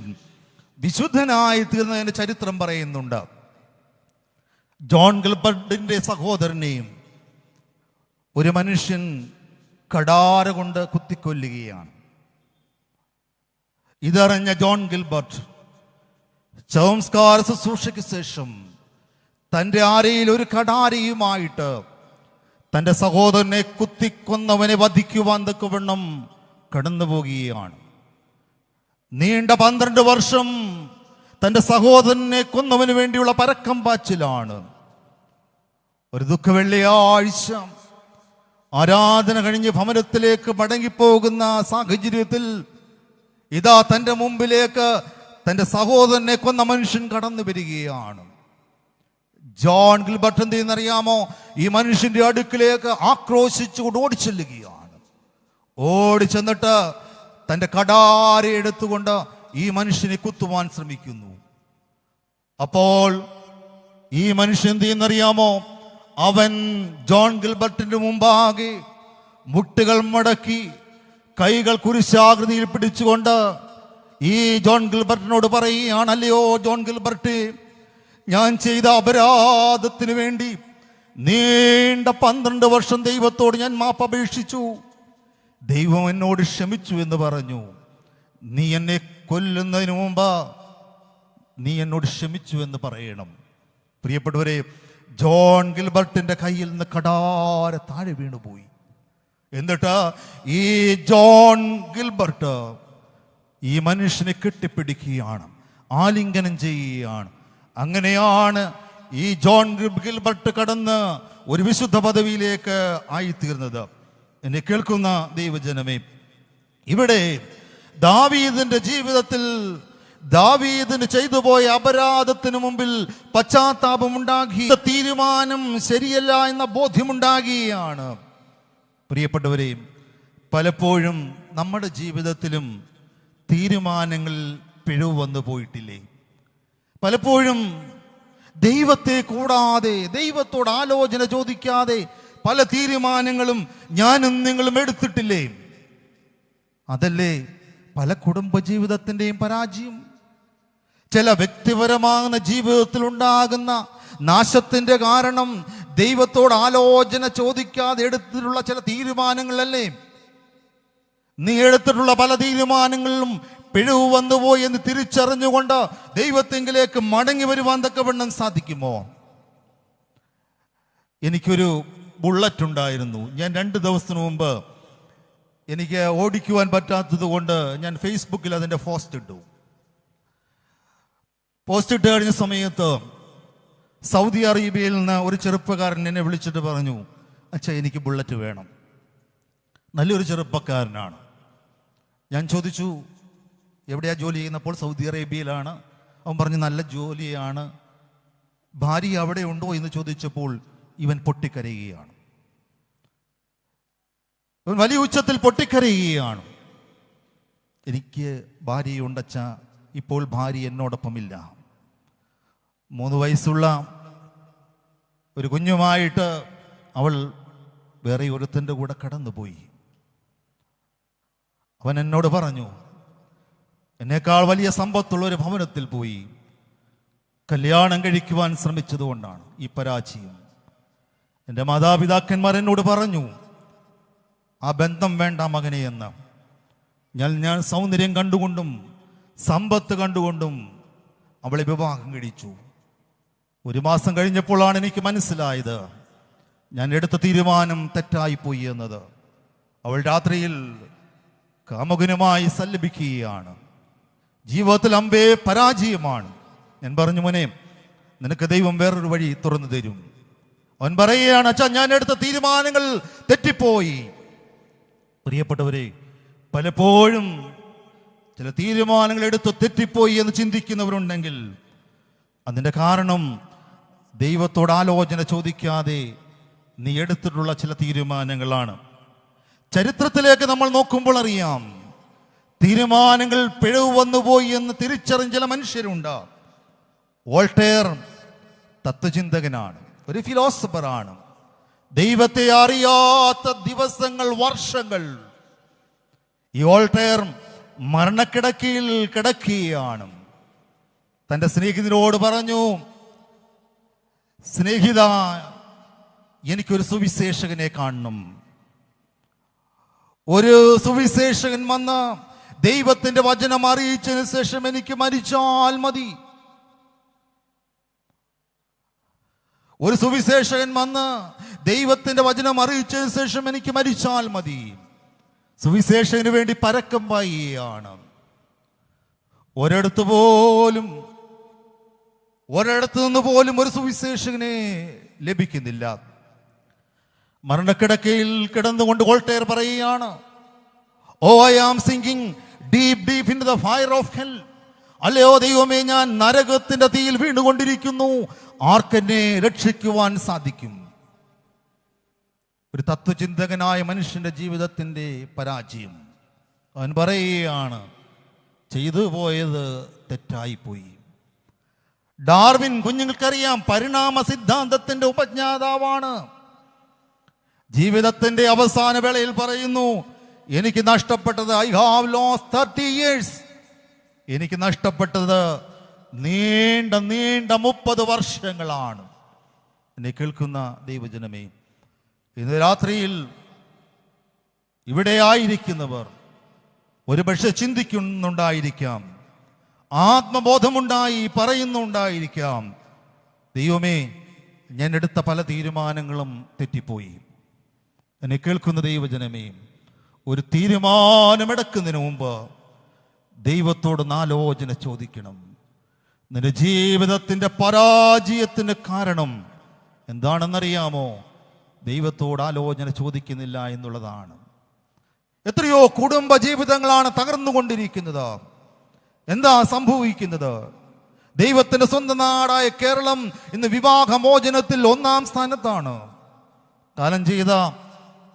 വിശുദ്ധനായി തീർന്നതിന്റെ ചരിത്രം പറയുന്നുണ്ട്. ജോൺ ഗിൽബർട്ടിന്റെ സഹോദരനെയും ഒരു മനുഷ്യൻ കടാര കൊണ്ട് കുത്തിക്കൊല്ലുകയാണ്. ഇതറിഞ്ഞ ജോൺ ഗിൽബർട്ട് സംസ്കാര ശുശ്രൂഷയ്ക്ക് ശേഷം തൻ്റെ ആരയിൽ ഒരു കടാരയുമായിട്ട് തൻ്റെ സഹോദരനെ കുത്തിക്കൊന്നവനെ വധിക്കുവാൻ തക്കവണ്ണം കടന്നു പോകുകയാണ്. നീണ്ട 12 വർഷം തൻ്റെ സഹോദരനെ കൊന്നവന് വേണ്ടിയുള്ള പരക്കം പാച്ചിലാണ്. ഒരു ദുഃഖ വെള്ളിയാഴ്ച ആരാധന കഴിഞ്ഞ് ഭവനത്തിലേക്ക് മടങ്ങിപ്പോകുന്ന സാഹചര്യത്തിൽ ഇതാ തൻ്റെ മുമ്പിലേക്ക് തൻ്റെ സഹോദരനെ കൊന്ന മനുഷ്യൻ കടന്നു വരികയാണ്. ജോൺ ഗിൽബർട്ട് എന്ത് ചെയ്യുന്നറിയാമോ? ഈ മനുഷ്യന്റെ അടുക്കിലേക്ക് ആക്രോശിച്ചുകൊണ്ട് ഓടിച്ചെല്ലുകയാണ്. ഓടിച്ചെന്നിട്ട് തൻ്റെ കടാര എടുത്തുകൊണ്ട് ഈ മനുഷ്യനെ കുത്തുവാൻ ശ്രമിക്കുന്നു. അപ്പോൾ ഈ മനുഷ്യൻ എന്ത് ചെയ്യുന്നറിയാമോ? അവൻ ജോൺ ഗിൽബർട്ടിന്റെ മുമ്പാകെ മുട്ടുകൾ മടക്കി കൈകൾ കുരിശാകൃതിയിൽ പിടിച്ചുകൊണ്ട് ഈ ജോൺ ഗിൽബർട്ടിനോട് പറയുകയാണ്, അല്ലയോ ജോൺ ഗിൽബർട്ട്, ഞാൻ ചെയ്ത അപരാധത്തിന് വേണ്ടി നീണ്ട 12 വർഷം ദൈവത്തോട് ഞാൻ മാപ്പപേക്ഷിച്ചു. ദൈവം എന്നോട് ക്ഷമിച്ചു എന്ന് പറഞ്ഞു. നീ എന്നെ കൊല്ലുന്നതിന് മുമ്പ് നീ എന്നോട് ക്ഷമിച്ചു എന്ന് പറയണം. പ്രിയപ്പെട്ടവരെ, ജോൺ ഗിൽബർട്ടിന്റെ കയ്യിൽ നിന്ന് കടാര താഴെ വീണുപോയി. എന്നിട്ട് ഈ ജോൺ ഗിൽബർട്ട് ഈ മനുഷ്യനെ കെട്ടിപ്പിടിക്കുകയാണ്, ആലിംഗനം ചെയ്യുകയാണ്. അങ്ങനെയാണ് ഈ ജോൺ ഗിൽബർട്ട് കടന്ന് ഒരു വിശുദ്ധ പദവിയിലേക്ക് ആയിത്തീർന്നത്. എന്നെ കേൾക്കുന്ന ദൈവജനമേ, ഇവിടെ ദാവീദിന്റെ ജീവിതത്തിൽ ദാവീദിന് ചെയ്തു പോയ അപരാധത്തിന് മുമ്പിൽ പശ്ചാത്താപമുണ്ടാക്കി, തീരുമാനം ശരിയല്ല എന്ന ബോധ്യമുണ്ടാകുകയാണ്. പ്രിയപ്പെട്ടവരെ, പലപ്പോഴും നമ്മുടെ ജീവിതത്തിലും തീരുമാനങ്ങളിൽ പിഴവ് വന്നു പോയിട്ടില്ലേ? പലപ്പോഴും ദൈവത്തെ കൂടാതെ, ദൈവത്തോട് ആലോചന ചോദിക്കാതെ പല തീരുമാനങ്ങളും ഞാനും നിങ്ങളും എടുത്തിട്ടില്ലേ? അതല്ലേ പല കുടുംബജീവിതത്തിൻ്റെയും പരാജയം. ചില വ്യക്തിപരമാകുന്ന ജീവിതത്തിൽ ഉണ്ടാകുന്ന നാശത്തിന്റെ കാരണം ദൈവത്തോട് ആലോചന ചോദിക്കാതെ എടുത്തിട്ടുള്ള ചില തീരുമാനങ്ങളല്ലേ? നീ എടുത്തിട്ടുള്ള പല തീരുമാനങ്ങളിലും പിഴവ് വന്നുപോയി എന്ന് തിരിച്ചറിഞ്ഞുകൊണ്ട് ദൈവത്തെങ്കിലേക്ക് മടങ്ങി വരുവാൻ തക്കവണ്ണം സാധിക്കുമോ? എനിക്കൊരു ബുള്ളറ്റ് ഉണ്ടായിരുന്നു. ഞാൻ 2 ദിവസത്തിന് മുമ്പ് എനിക്ക് ഓടിക്കുവാൻ പറ്റാത്തത് കൊണ്ട് ഞാൻ ഫേസ്ബുക്കിൽ അതിൻ്റെ പോസ്റ്റ് ഇട്ടു കഴിഞ്ഞ സമയത്ത് സൗദി അറേബ്യയിൽ നിന്ന് ഒരു ചെറുപ്പക്കാരൻ എന്നെ വിളിച്ചിട്ട് പറഞ്ഞു, അച്ഛാ എനിക്ക് ബുള്ളറ്റ് വേണം. നല്ലൊരു ചെറുപ്പക്കാരനാണ്. ഞാൻ ചോദിച്ചു, എവിടെയാ ജോലി ചെയ്യുന്നപ്പോൾ? സൗദി അറേബ്യയിലാണ്. അവൻ പറഞ്ഞു നല്ല ജോലിയാണ്. ഭാര്യ അവിടെ ഉണ്ടോ എന്ന് ചോദിച്ചപ്പോൾ ഇവൻ പൊട്ടിക്കരയുകയാണ്. ഇവൻ വലിയ ഉച്ചത്തിൽ പൊട്ടിക്കരയുകയാണ്. എനിക്ക് ഭാര്യയുണ്ടച്ച, ഇപ്പോൾ ഭാര്യ എന്നോടൊപ്പമില്ല. 3 വയസ്സുള്ള ഒരു കുഞ്ഞുമായിട്ട് അവൾ വേറെ ഒരുത്തൻ്റെ കൂടെ കടന്നുപോയി. അവൻ എന്നോട് പറഞ്ഞു, എന്നേക്കാൾ വലിയ സമ്പത്തുള്ള ഒരു ഭവനത്തിൽ പോയി കല്യാണം കഴിക്കുവാൻ ശ്രമിച്ചതുകൊണ്ടാണ് ഈ പരാജയം. എൻ്റെ മാതാപിതാക്കന്മാർ എന്നോട് പറഞ്ഞു, ആ ബന്ധം വേണ്ട മകനെ എന്ന്. ഞാൻ സൗന്ദര്യം കണ്ടുകൊണ്ടും സമ്പത്ത് കണ്ടുകൊണ്ടും അവളെ വിവാഹം കഴിച്ചു. 1 മാസം കഴിഞ്ഞപ്പോഴാണ് എനിക്ക് മനസ്സിലായത് ഞാൻ എടുത്ത തീരുമാനം തെറ്റായിപ്പോയി എന്നത്. അവൾ രാത്രിയിൽ കാമുകനുമായി സല്ലപിക്കുകയാണ്. ജീവിതത്തിൽ അമ്പേ പരാജയമാണ്. ഞാൻ പറഞ്ഞു, മോനെ, നിനക്ക് ദൈവം വേറൊരു വഴി തുറന്നു തരും. അവൻ പറയുകയാണ്, അച്ഛാ ഞാൻ എടുത്ത തീരുമാനങ്ങൾ തെറ്റിപ്പോയി. പ്രിയപ്പെട്ടവരെ, പലപ്പോഴും ചില തീരുമാനങ്ങൾ എടുത്ത് തെറ്റിപ്പോയി എന്ന് ചിന്തിക്കുന്നവരുണ്ടെങ്കിൽ അതിൻ്റെ കാരണം ദൈവത്തോട് ആലോചന ചോദിക്കാതെ നീ എടുത്തിട്ടുള്ള ചില തീരുമാനങ്ങളാണ്. ചരിത്രത്തിലേക്ക് നമ്മൾ നോക്കുമ്പോൾ അറിയാം, തീരുമാനങ്ങൾ പിഴവ് വന്നുപോയി എന്ന് തിരിച്ചറിഞ്ഞ ചില മനുഷ്യരുണ്ട്. വോൾട്ടയർ തത്വചിന്തകനാണ്, ഒരു ഫിലോസഫറാണ്. ദൈവത്തെ അറിയാത്ത ദിവസങ്ങൾ, വർഷങ്ങൾ ഈ വോൾട്ടയർ മരണക്കിടക്കയിൽ കിടക്കുകയാണ്. തൻ്റെ സ്നേഹിതനോട് പറഞ്ഞു, സ്നേഹിത, എനിക്കൊരു സുവിശേഷകനെ കാണണം. ഒരു സുവിശേഷകൻ വന്ന് ദൈവത്തിന്റെ വചനം അറിയിച്ചതിന് ശേഷം എനിക്ക് മരിച്ചാൽ മതി. ഒരു സുവിശേഷകൻ വന്ന് ദൈവത്തിന്റെ വചനം അറിയിച്ചതിന് ശേഷം എനിക്ക് മരിച്ചാൽ മതി. സുവിശേഷകന് വേണ്ടി പരക്കം പായുകയാണ്. ഒരിടത്ത് നിന്ന് പോലും ഒരു സുവിശേഷകനെ ലഭിക്കുന്നില്ല. മരണക്കിടക്കയിൽ കിടന്നുകൊണ്ട് വോൾട്ടയർ പറയുകയാണ്, oh I am sinking deep in the fire of hell. അല്ലയോ ദൈവമേ, ഞാൻ നരകത്തിന്റെ തീയിൽ വീണുകൊണ്ടിരിക്കുന്നു. ആർക്കെന്നെ രക്ഷിക്കുവാൻ സാധിക്കും? ഒരു തത്വചിന്തകനായ മനുഷ്യന്റെ ജീവിതത്തിന്റെ പരാജയം. അവൻ പറയുകയാണ്, ചെയ്തു പോയത് തെറ്റായിപ്പോയി. ഡാർവിൻ, കുഞ്ഞുങ്ങൾക്കറിയാം, പരിണാമ സിദ്ധാന്തത്തിന്റെ ഉപജ്ഞാതാവാണ്. ജീവിതത്തിന്റെ അവസാന വേളയിൽ പറയുന്നു, എനിക്ക് നഷ്ടപ്പെട്ടത്, ഐ ഹാവ് ലോസ്റ്റ് 30 years. എനിക്ക് നഷ്ടപ്പെട്ടത് നീണ്ട 30 വർഷങ്ങളാണ്. എന്നെ കേൾക്കുന്ന ദൈവജനമേ, ഇന്ന് രാത്രിയിൽ ഇവിടെ ആയിരിക്കുന്നവർ ഒരുപക്ഷെ ചിന്തിക്കുന്നുണ്ടായിരിക്കാം, ആത്മബോധമുണ്ടായി പറയുന്നുണ്ടായിരിക്കാം, ദൈവമേ, ഞാൻ എടുത്ത പല തീരുമാനങ്ങളും തെറ്റിപ്പോയി. എന്നെ കേൾക്കുന്ന ദൈവജനമേ, ഒരു തീരുമാനമെടുക്കുന്നതിന് മുമ്പ് ദൈവത്തോട് ആലോചന ചോദിക്കണം. നിന്റെ ജീവിതത്തിൻ്റെ പരാജയത്തിന് കാരണം എന്താണെന്നറിയാമോ? ദൈവത്തോട് ആലോചന ചോദിക്കുന്നില്ല എന്നുള്ളതാണ്. എത്രയോ കുടുംബ ജീവിതങ്ങളാണ് തകർന്നുകൊണ്ടിരിക്കുന്നത്. എന്താ സംഭവിക്കുന്നത്? ദൈവത്തിന്റെ സ്വന്തം നാടായ കേരളം ഇന്ന് വിവാഹമോചനത്തിൽ 1-ാം സ്ഥാനത്താണ്. കാലം ചെയ്ത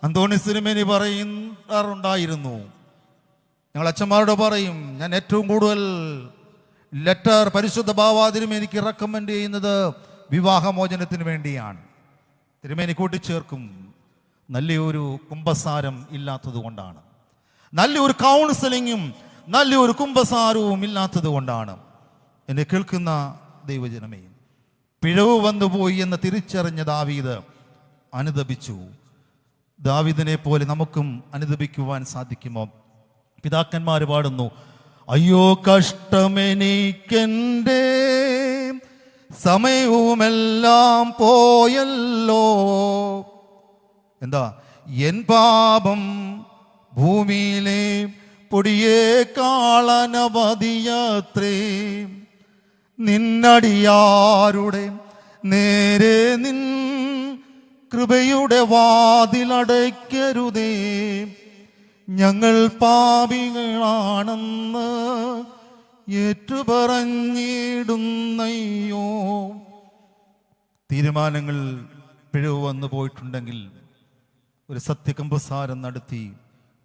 അന്തോണി സിനിമേനി പറയാറുണ്ടായിരുന്നു, ഞങ്ങൾ അച്ഛന്മാരോട് പറയും, ഞാൻ ഏറ്റവും കൂടുതൽ ലെറ്റർ പരിശുദ്ധ ബാവാതിരും എനിക്ക് റെക്കമെൻഡ് ചെയ്യുന്നത് വിവാഹമോചനത്തിന് വേണ്ടിയാണ്. തിരുമേനി കൂട്ടിച്ചേർക്കും, നല്ലൊരു കുമ്പസാരം ഇല്ലാത്തത് കൊണ്ടാണ്, നല്ലൊരു കൗൺസിലിങ്ങും നല്ലൊരു കുമ്പസാരവും ഇല്ലാത്തത് കൊണ്ടാണ്. എന്നെ കേൾക്കുന്ന ദൈവജനമേ, പിഴവ് വന്നുപോയി എന്ന് തിരിച്ചറിഞ്ഞ ദാവീദ് അനുദപിച്ചു. ദാവീദിനെ പോലെ നമുക്കും അനുദപിക്കുവാൻ സാധിക്കുമോ? പിതാക്കന്മാർ പാടുന്നു, അയ്യോ കഷ്ടമെനിക്കെൻ്റെ സമയവുമെല്ലാം പോയല്ലോ. എന്താ? എൻ പാപം ഭൂമിയിലെ പൊടിയേക്കാളനവധിയത്രേ. നിന്നടിയാരുടെ നേരെ നിൻ കൃപയുടെ വാതിലടയ്ക്കരുതേ. ഞങ്ങൾ പാപികളാണെന്ന് ഏറ്റുപറഞ്ഞിടുന്നയ്യോ. തീരുമാനങ്ങൾ പിഴവ് വന്നു പോയിട്ടുണ്ടെങ്കിൽ ഒരു സത്യകമ്പസാരം നടത്തി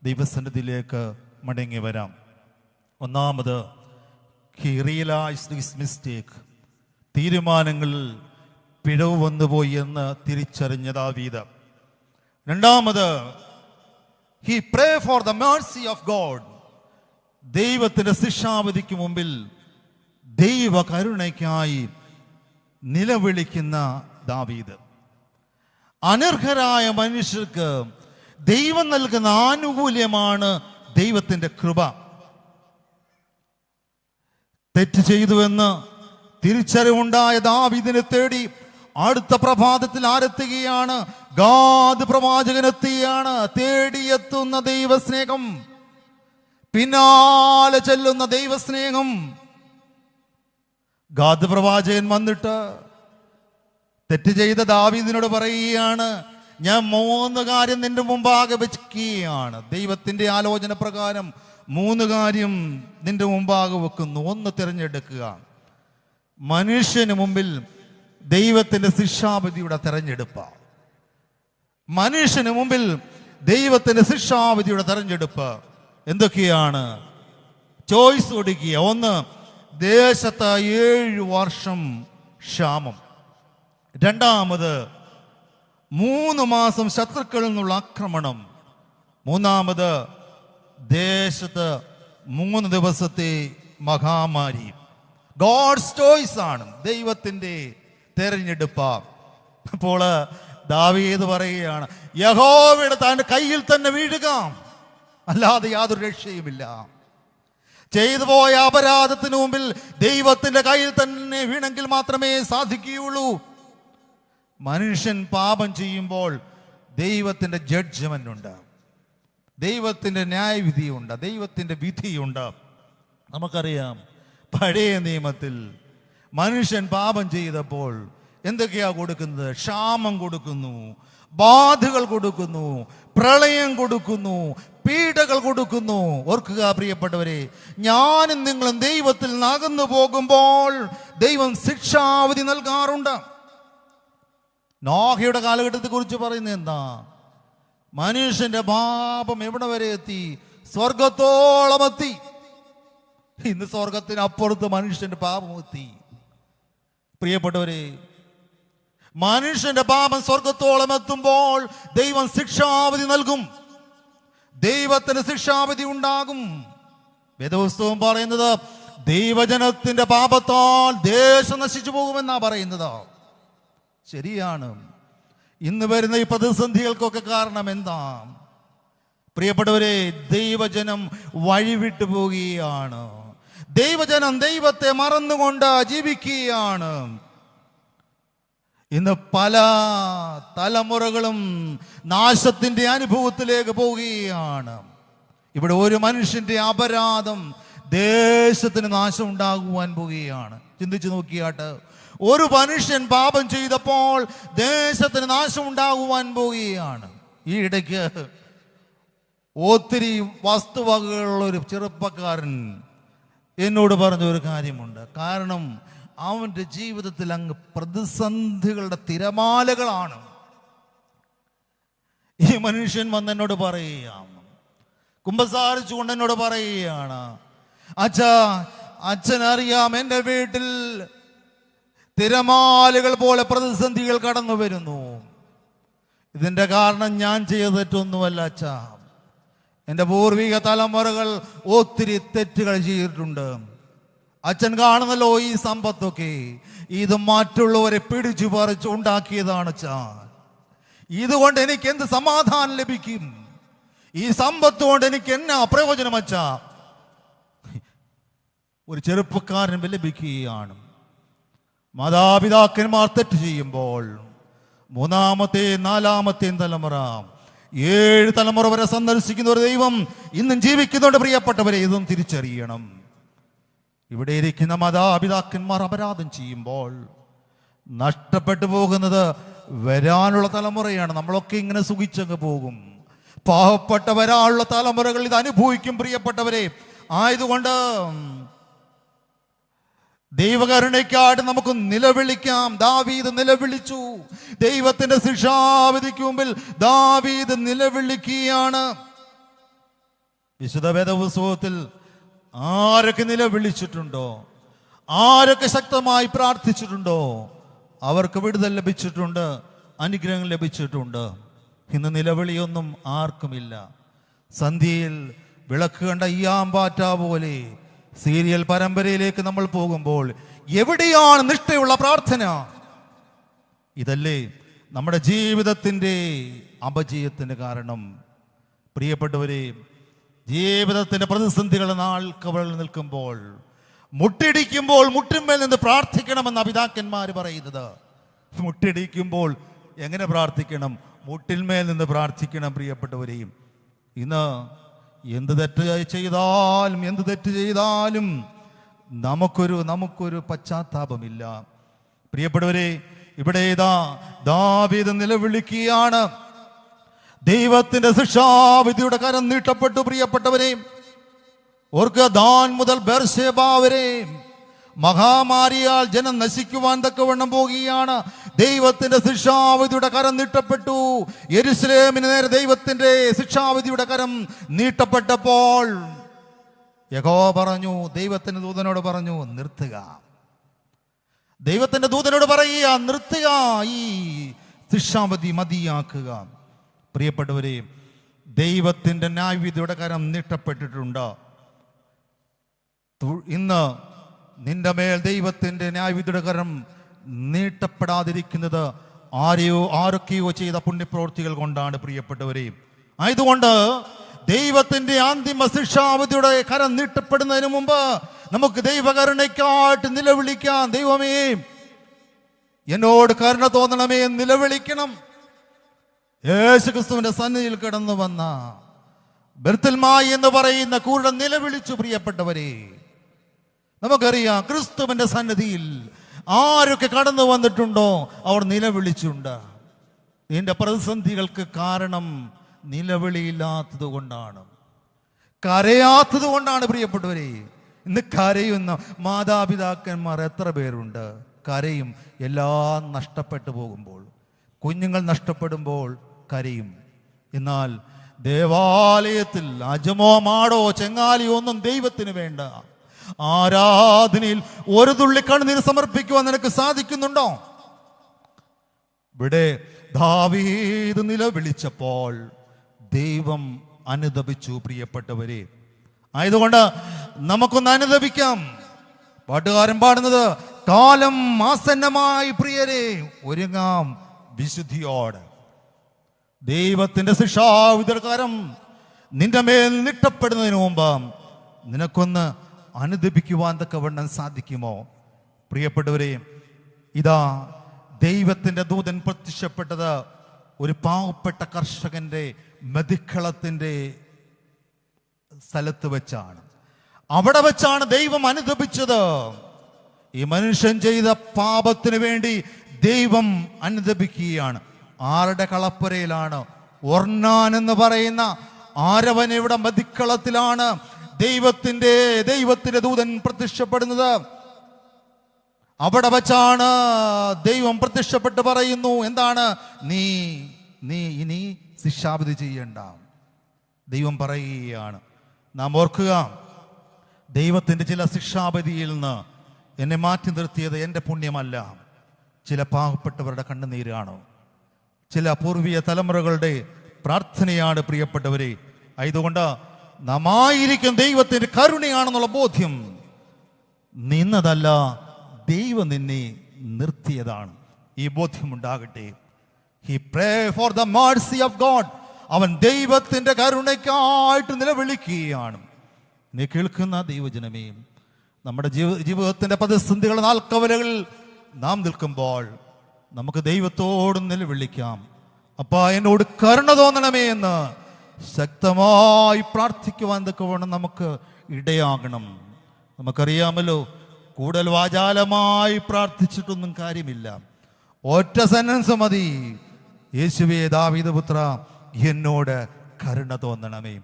ദൈവസന്നിധിയിലേക്ക് മടങ്ങി വരാം. ഒന്നാമത്, he realized his mistake. തീരുമാനങ്ങളിൽ പിഴവ് വന്നുപോയി എന്ന് തിരിച്ചറിഞ്ഞ ദാവീദ്. രണ്ടാമത്, he prayed for the mercy of God. ദൈവത്തിന്റെ ശിക്ഷാവിധിക്ക് മുമ്പിൽ ദൈവ കരുണയ്ക്കായി നിലവിളിക്കുന്ന ദാവീദ്. അനർഹരായ മനുഷ്യർക്ക് ദൈവം നൽകുന്ന ആനുകൂല്യമാണ് ദൈവത്തിന്റെ കൃപ. തെറ്റ് ചെയ്തുവെന്ന് തിരിച്ചറിവുണ്ടായ ദാവീദിനെ തേടി അടുത്ത പ്രഭാതത്തിൽ ആരെത്തുകയാണ്? ഗാദ് പ്രവാചകനെത്തുകയാണ്. തേടിയെത്തുന്ന ദൈവസ്നേഹം, പിന്നാലെ ചെല്ലുന്ന ദൈവസ്നേഹം. ഗാദ് പ്രവാചകൻ വന്നിട്ട് തെറ്റ് ചെയ്ത ദാവീദിനോട് പറയുകയാണ്, ഞാൻ 3 കാര്യം നിന്റെ മുമ്പാകെ വെക്കുകയാണ്. ദൈവത്തിന്റെ ആലോചന പ്രകാരം 3 കാര്യം നിന്റെ മുമ്പാകെ വെക്കുന്നു. 1 തിരഞ്ഞെടുക്കുക. മനുഷ്യന് മുമ്പിൽ ദൈവത്തിന്റെ ശിക്ഷാവിധിയുടെ തെരഞ്ഞെടുപ്പ്. മനുഷ്യന് മുമ്പിൽ ദൈവത്തിന്റെ ശിക്ഷാവിധിയുടെ തെരഞ്ഞെടുപ്പ് എന്തൊക്കെയാണ്? ചോയ്സ് കൊടുക്കുക. 1, ദേശത്ത് 7 വർഷം ക്ഷാമം. രണ്ടാമത്, 3 മാസം ശത്രുക്കളിൽ നിന്നുള്ള ആക്രമണം. മൂന്നാമത്, ദേശത്ത് 3 ദിവസത്തെ മഹാമാരി. ഗോഡ്സ് ചോയ്സ് ആണ്, ദൈവത്തിന്റെ തെരഞ്ഞെടുപ്പ്. അപ്പോൾ ദാവീദ് പറയുകയാണ്, യഹോവയുടെ തന്റെ കയ്യിൽ തന്നെ വീഴുക, അല്ലാതെ യാതൊരു രക്ഷയുമില്ല. ചെയ്തു പോയ അപരാധത്തിന് മുമ്പിൽ ദൈവത്തിന്റെ കയ്യിൽ തന്നെ വീണെങ്കിൽ മാത്രമേ സാധിക്കുകയുള്ളൂ. മനുഷ്യൻ പാപം ചെയ്യുമ്പോൾ ദൈവത്തിന്റെ ജഡ്ജ്മെന്റ് ഉണ്ട്, ദൈവത്തിന്റെ ന്യായവിധിയുണ്ട്, ദൈവത്തിന്റെ വിധിയുണ്ട്. നമുക്കറിയാം, പഴയ നിയമത്തിൽ മനുഷ്യൻ പാപം ചെയ്തപ്പോൾ എന്തൊക്കെയാ കൊടുക്കുന്നത്? ക്ഷാമം കൊടുക്കുന്നു, ബാധകൾ കൊടുക്കുന്നു, പ്രളയം കൊടുക്കുന്നു, പീഡകൾ കൊടുക്കുന്നു. ഓർക്കുക പ്രിയപ്പെട്ടവരെ, ഞാനും നിങ്ങളും ദൈവത്തിൽ അകന്നു പോകുമ്പോൾ ദൈവം ശിക്ഷാവിധി നൽകാറുണ്ട്. നോഹയുടെ കാലഘട്ടത്തെ കുറിച്ച് പറയുന്നത് എന്താ? മനുഷ്യന്റെ പാപം എവിടെ വരെ എത്തി? സ്വർഗത്തോളം എത്തി. ഇന്ന് സ്വർഗത്തിനപ്പുറത്ത് മനുഷ്യന്റെ പാപം എത്തി. പ്രിയപ്പെട്ടവരെ, മനുഷ്യന്റെ പാപം സ്വർഗത്തോളം എത്തുമ്പോൾ ദൈവം ശിക്ഷാവിധി നൽകും. ദൈവത്തിന് ശിക്ഷാവിധി ഉണ്ടാകും. വേദപുസ്തകം പറയുന്നത്, ദൈവജനത്തിന്റെ പാപത്താൽ ദേശം നശിച്ചു പോകുമെന്നാ പറയുന്നത്. ശരിയാണ്. ഇന്ന് വരുന്ന ഈ പ്രതിസന്ധികൾക്കൊക്കെ കാരണം എന്താ? പ്രിയപ്പെട്ടവരെ, ദൈവജനം വഴിവിട്ടു പോവുകയാണ്. ദൈവജനം ദൈവത്തെ മറന്നുകൊണ്ട് ജീവിക്കുകയാണ്. ഇന്ന് പല തലമുറകളും നാശത്തിന്റെ അനുഭവത്തിലേക്ക് പോവുകയാണ്. ഇവിടെ ഒരു മനുഷ്യന്റെ അപരാധം ദേശത്തിന് നാശം ഉണ്ടാകുവാൻ പോവുകയാണ്. ചിന്തിച്ചു നോക്കിയാട്ട്, ഒരു മനുഷ്യൻ പാപം ചെയ്തപ്പോൾ ദേശത്തിന് നാശം ഉണ്ടാകുവാൻ പോവുകയാണ്. ഈ ഇടയ്ക്ക് ഒത്തിരി വസ്തുവകകളുള്ള ഒരു ചെറുപ്പക്കാരൻ എന്നോട് പറഞ്ഞ ഒരു കാര്യമുണ്ട്. കാരണം അവൻ്റെ ജീവിതത്തിൽ അങ്ങ് പ്രതിസന്ധികളുടെ തിരമാലകളാണ്. ഈ മനുഷ്യൻ വന്ന് എന്നോട് പറയുകയാണ്, കുമ്പസാരിച്ചുകൊണ്ട് എന്നോട് പറയുകയാണ്, അച്ഛനറിയാം എൻ്റെ വീട്ടിൽ തിരമാലകൾ പോലെ പ്രതിസന്ധികൾ കടന്നു വരുന്നു. ഇതിൻ്റെ കാരണം ഞാൻ ചെയ്ത തെറ്റൊന്നുമല്ല അച്ഛാ. എൻ്റെ പൂർവിക തലമുറകൾ ഒത്തിരി തെറ്റുകൾ ചെയ്തിട്ടുണ്ട്. അച്ഛൻ കാണുന്നല്ലോ ഈ സമ്പത്തൊക്കെ, ഇത് മറ്റുള്ളവരെ പിടിച്ചു പറിച്ചു ഉണ്ടാക്കിയതാണ് അച്ഛാ. ഇതുകൊണ്ട് എനിക്ക് എന്ത് സമാധാനം ലഭിക്കും? ഈ സമ്പത്ത് കൊണ്ട് എനിക്ക് എന്നാ പ്രയോജനം അച്ഛാ? ഒരു ചെറുപ്പക്കാരൻ വിലപിക്കുകയാണ്. മാതാപിതാക്കന്മാർ തെറ്റ് ചെയ്യുമ്പോൾ മൂന്നാമത്തെയും നാലാമത്തെയും തലമുറ, 7 തലമുറ വരെ സന്ദർശിക്കുന്ന ഒരു ദൈവം ഇന്നും ജീവിക്കുന്നുണ്ട്. പ്രിയപ്പെട്ടവരെ, ഇതും തിരിച്ചറിയണം. ഇവിടെ ഇരിക്കുന്ന മാതാപിതാക്കന്മാർ അപരാധം ചെയ്യുമ്പോൾ നഷ്ടപ്പെട്ടു പോകുന്നത് വരാനുള്ള തലമുറയാണ്. നമ്മളൊക്കെ ഇങ്ങനെ സുഖിച്ചങ്ങ് പോകും. പാവപ്പെട്ട വരാനുള്ള തലമുറകൾ ഇത് അനുഭവിക്കും. പ്രിയപ്പെട്ടവരെ, ആയതുകൊണ്ട് ദൈവകരുണയ്ക്കായിട്ട് നമുക്ക് നിലവിളിക്കാം. ദാവീദ് നിലവിളിച്ചു. ദൈവത്തിന്റെ ശിക്ഷാവിധിക്ക് മുമ്പിൽ ദാവീദ് നിലവിളിക്കുകയാണ്. വിശുദ്ധ വേദപുസ്തകത്തിൽ ആരൊക്കെ നിലവിളിച്ചിട്ടുണ്ടോ, ആരൊക്കെ ശക്തമായി പ്രാർത്ഥിച്ചിട്ടുണ്ടോ, അവർക്ക് വിടുതൽ ലഭിച്ചിട്ടുണ്ട്, അനുഗ്രഹം ലഭിച്ചിട്ടുണ്ട്. ഇന്ന് നിലവിളിയൊന്നും ആർക്കുമില്ല. സന്ധ്യയിൽ വിളക്ക് കണ്ട ഈയാമ്പാറ്റ പോലെ സീരിയൽ പരമ്പരയിലേക്ക് നമ്മൾ പോകുമ്പോൾ എവിടെയാണ് നിഷ്ഠയുള്ള പ്രാർത്ഥന? ഇതല്ലേ നമ്മുടെ ജീവിതത്തിൻ്റെ അപജയത്തിന് കാരണം? പ്രിയപ്പെട്ടവരെ, ജീവിതത്തിന്റെ പ്രതിസന്ധികളുടെ നാൾ കവളിൽ നിൽക്കുമ്പോൾ, മുട്ടിടിക്കുമ്പോൾ മുട്ടിന്മേൽ നിന്ന് പ്രാർത്ഥിക്കണമെന്ന് പിതാക്കന്മാർ പറയുന്നത്. മുട്ടിടിക്കുമ്പോൾ എങ്ങനെ പ്രാർത്ഥിക്കണം? മുട്ടിന്മേൽ നിന്ന് പ്രാർത്ഥിക്കണം. പ്രിയപ്പെട്ടവരെയും, ഇന്ന് എന്ത് തെറ്റ് ചെയ്താലും നമുക്കൊരു പശ്ചാത്താപമില്ല. പ്രിയപ്പെട്ടവരെ, ഇവിടെ ദാവീദ് നിലവിളിക്കുകയാണ്. ദൈവത്തിന്റെ ശിക്ഷാവിധിയുടെ കരം നീട്ടപ്പെട്ടു. പ്രിയപ്പെട്ടവരെ, ഓർക്ക് ദാൻ മുതൽ ബേർശേബ വരെ മഹാമാരിയാൽ ജനം നശിക്കുവാൻ തക്കവണ്ണം പോകുകയാണ്. ദൈവത്തിന്റെ ശിക്ഷാവിധിയുടെ കരം നീട്ടപ്പെട്ടു. യെരുശലേമിന് നേരെ ദൈവത്തിന്റെ ശിക്ഷാവിധിയുടെ കരം നീട്ടപ്പെട്ടപ്പോൾ യഹോവ പറഞ്ഞു, ദൈവത്തിന്റെ ദൂതനോട് പറഞ്ഞു, നിർത്തുക. ദൈവത്തിന്റെ ദൂതനോട് പറയുക, നിർത്തുക, ഈ ശിക്ഷാവിധി മതിയാക്കുക. പ്രിയപ്പെട്ടവരെ, ദൈവത്തിന്റെ ന്യായവിധിയുടെ കരം നീട്ടപ്പെട്ടിട്ടുണ്ട്. ഇന്ന് നിന്റെ മേൽ ദൈവത്തിന്റെ ന്യായവിധിയുടെ കരം നീട്ടപ്പെടാതിരിക്കുന്നത് ആരൊക്കെയോ ചെയ്ത പുണ്യപ്രവൃത്തികൾ കൊണ്ടാണ്. പ്രിയപ്പെട്ടവരെ, ആയതുകൊണ്ട് ദൈവത്തിന്റെ അന്തിമ ശിക്ഷാവിധിയുടെ കരം നീട്ടപ്പെടുന്നതിന് മുമ്പ് നമുക്ക് ദൈവകരുണയ്ക്കായിട്ട് നിലവിളിക്കാം. ദൈവമേ, എന്നോട് കരുണ തോന്നണമേ എന്ന് നിലവിളിക്കണം. യേശുക്രിസ്തുവിന്റെ സന്നിധിയിൽ കിടന്നു വന്ന ബെർത്തൽമായി എന്ന് പറയുന്ന കൂടെ നിലവിളിച്ചു. പ്രിയപ്പെട്ടവരെ, നമുക്കറിയാം, ക്രിസ്തുവിന്റെ സന്നിധിയിൽ ആരൊക്കെ കടന്നു വന്നിട്ടുണ്ടോ അവർ നിലവിളിച്ചുണ്ട്. നിന്റെ പ്രതിസന്ധികൾക്ക് കാരണം നിലവിളിയില്ലാത്തത് കൊണ്ടാണ്, കരയാത്തത് കൊണ്ടാണ്. പ്രിയപ്പെട്ടവരെ, ഇന്ന് കരയുന്ന മാതാപിതാക്കന്മാർ എത്ര പേരുണ്ട്? കരയും. എല്ലാം നഷ്ടപ്പെട്ടു പോകുമ്പോൾ, കുഞ്ഞുങ്ങൾ നഷ്ടപ്പെടുമ്പോൾ കരയും. എന്നാൽ ദേവാലയത്തിൽ അജമോ മാടോ ചെങ്ങാലിയോ ഒന്നും ദൈവത്തിന് വേണ്ട. ആരാധനയിൽ ഒരു തുള്ളി കണ്ണുനീർ സമർപ്പിക്കുവാൻ നിനക്ക് സാധിക്കുന്നുണ്ടോ? ഇവിടെ ദാവീദ് നിലവിളിച്ചപ്പോൾ ദൈവം അനുതപിച്ചു. പ്രിയപ്പെട്ടവരെ, ആയതുകൊണ്ട് നമുക്കൊന്ന് അനുതപിക്കാം. പാട്ടുകാരൻ പാടുന്നത്, കാലം ആസന്നമായി പ്രിയരെ ഒരുങ്ങാം വിശുദ്ധിയോട്. ദൈവത്തിന്റെ ശിക്ഷാവിധികാരം നിന്റെ മേൽ നീട്ടപ്പെടുന്നതിന് മുമ്പ് നിനക്കൊന്ന് അനുദപിക്കുവാൻ തക്കവണ്ണം സാധിക്കുമോ? പ്രിയപ്പെട്ടവരെ, ഇതാ ദൈവത്തിന്റെ ദൂതൻ പ്രത്യക്ഷപ്പെട്ടത് ഒരു പാവപ്പെട്ട കർഷകന്റെ മെതിക്കളത്തിന്റെ സ്ഥലത്ത് വെച്ചാണ്. അവിടെ വെച്ചാണ് ദൈവം അനുദപിച്ചത്. ഈ മനുഷ്യൻ ചെയ്ത പാപത്തിന് വേണ്ടി ദൈവം അനുദപിക്കുകയാണ്. ആരുടെ കളപ്പുരയിലാണ്? ഒർന്നാൻ എന്ന് പറയുന്ന ആരവനയുടെ മതിക്കളത്തിലാണ് ദൈവത്തിന്റെ ദൂതൻ പ്രത്യക്ഷപ്പെടുന്നത്. അവിടെ വച്ചാണ് ദൈവം പ്രത്യക്ഷപ്പെട്ട് പറയുന്നു, എന്താണ്? നീ ഇനി ശിക്ഷാവിധി ചെയ്യണ്ട. ദൈവം പറയുകയാണ്. നാം ഓർക്കുക, ദൈവത്തിന്റെ ചില ശിക്ഷാവിധിയിൽ നിന്ന് എന്നെ മാറ്റി നിർത്തിയത് എൻ്റെ പുണ്യമല്ല, ചില പാവപ്പെട്ടവരുടെ കണ്ണുനീരാണ്, ചില പൂർവീയ തലമുറകളുടെ പ്രാർത്ഥനയാണ്. പ്രിയപ്പെട്ടവരെ, ആയതുകൊണ്ട് നാം ആയിരിക്കും ദൈവത്തിന്റെ കരുണയാണെന്നുള്ള ബോധ്യം നിന്നതല്ല, ദൈവം നിന്നെ നിർത്തിയതാണ്. ഈ ബോധ്യമുണ്ടാകട്ടെ. He pray for the mercy of God. അവൻ ദൈവത്തിന്റെ കരുണയ്ക്കായിട്ട് നിലവിളിക്കുകയാണ്. നീ കേൾക്കുന്ന ദൈവജനമേ, നമ്മുടെ ജീവിതത്തിന്റെ പ്രതിസന്ധികൾ നാൽക്കവലകളിൽ നാം നിൽക്കുമ്പോൾ നമുക്ക് ദൈവത്തോട് നിലവിളിക്കാം. അപ്പാ, എന്നോട് കരുണ തോന്നണമേ എന്ന് ശക്തമായി പ്രാർത്ഥിക്കുവാൻ തക്കവണ്ണം നമുക്ക് ഇടയാകണം. നമുക്കറിയാമല്ലോ, കൂടുതൽ വാചാലമായി പ്രാർത്ഥിച്ചിട്ടൊന്നും കാര്യമില്ല. ഒറ്റ സെന്റൻസ് മതി, യേശുവേ ദാവീദ് പുത്ര എന്നോട് കരുണ തോന്നണമേ.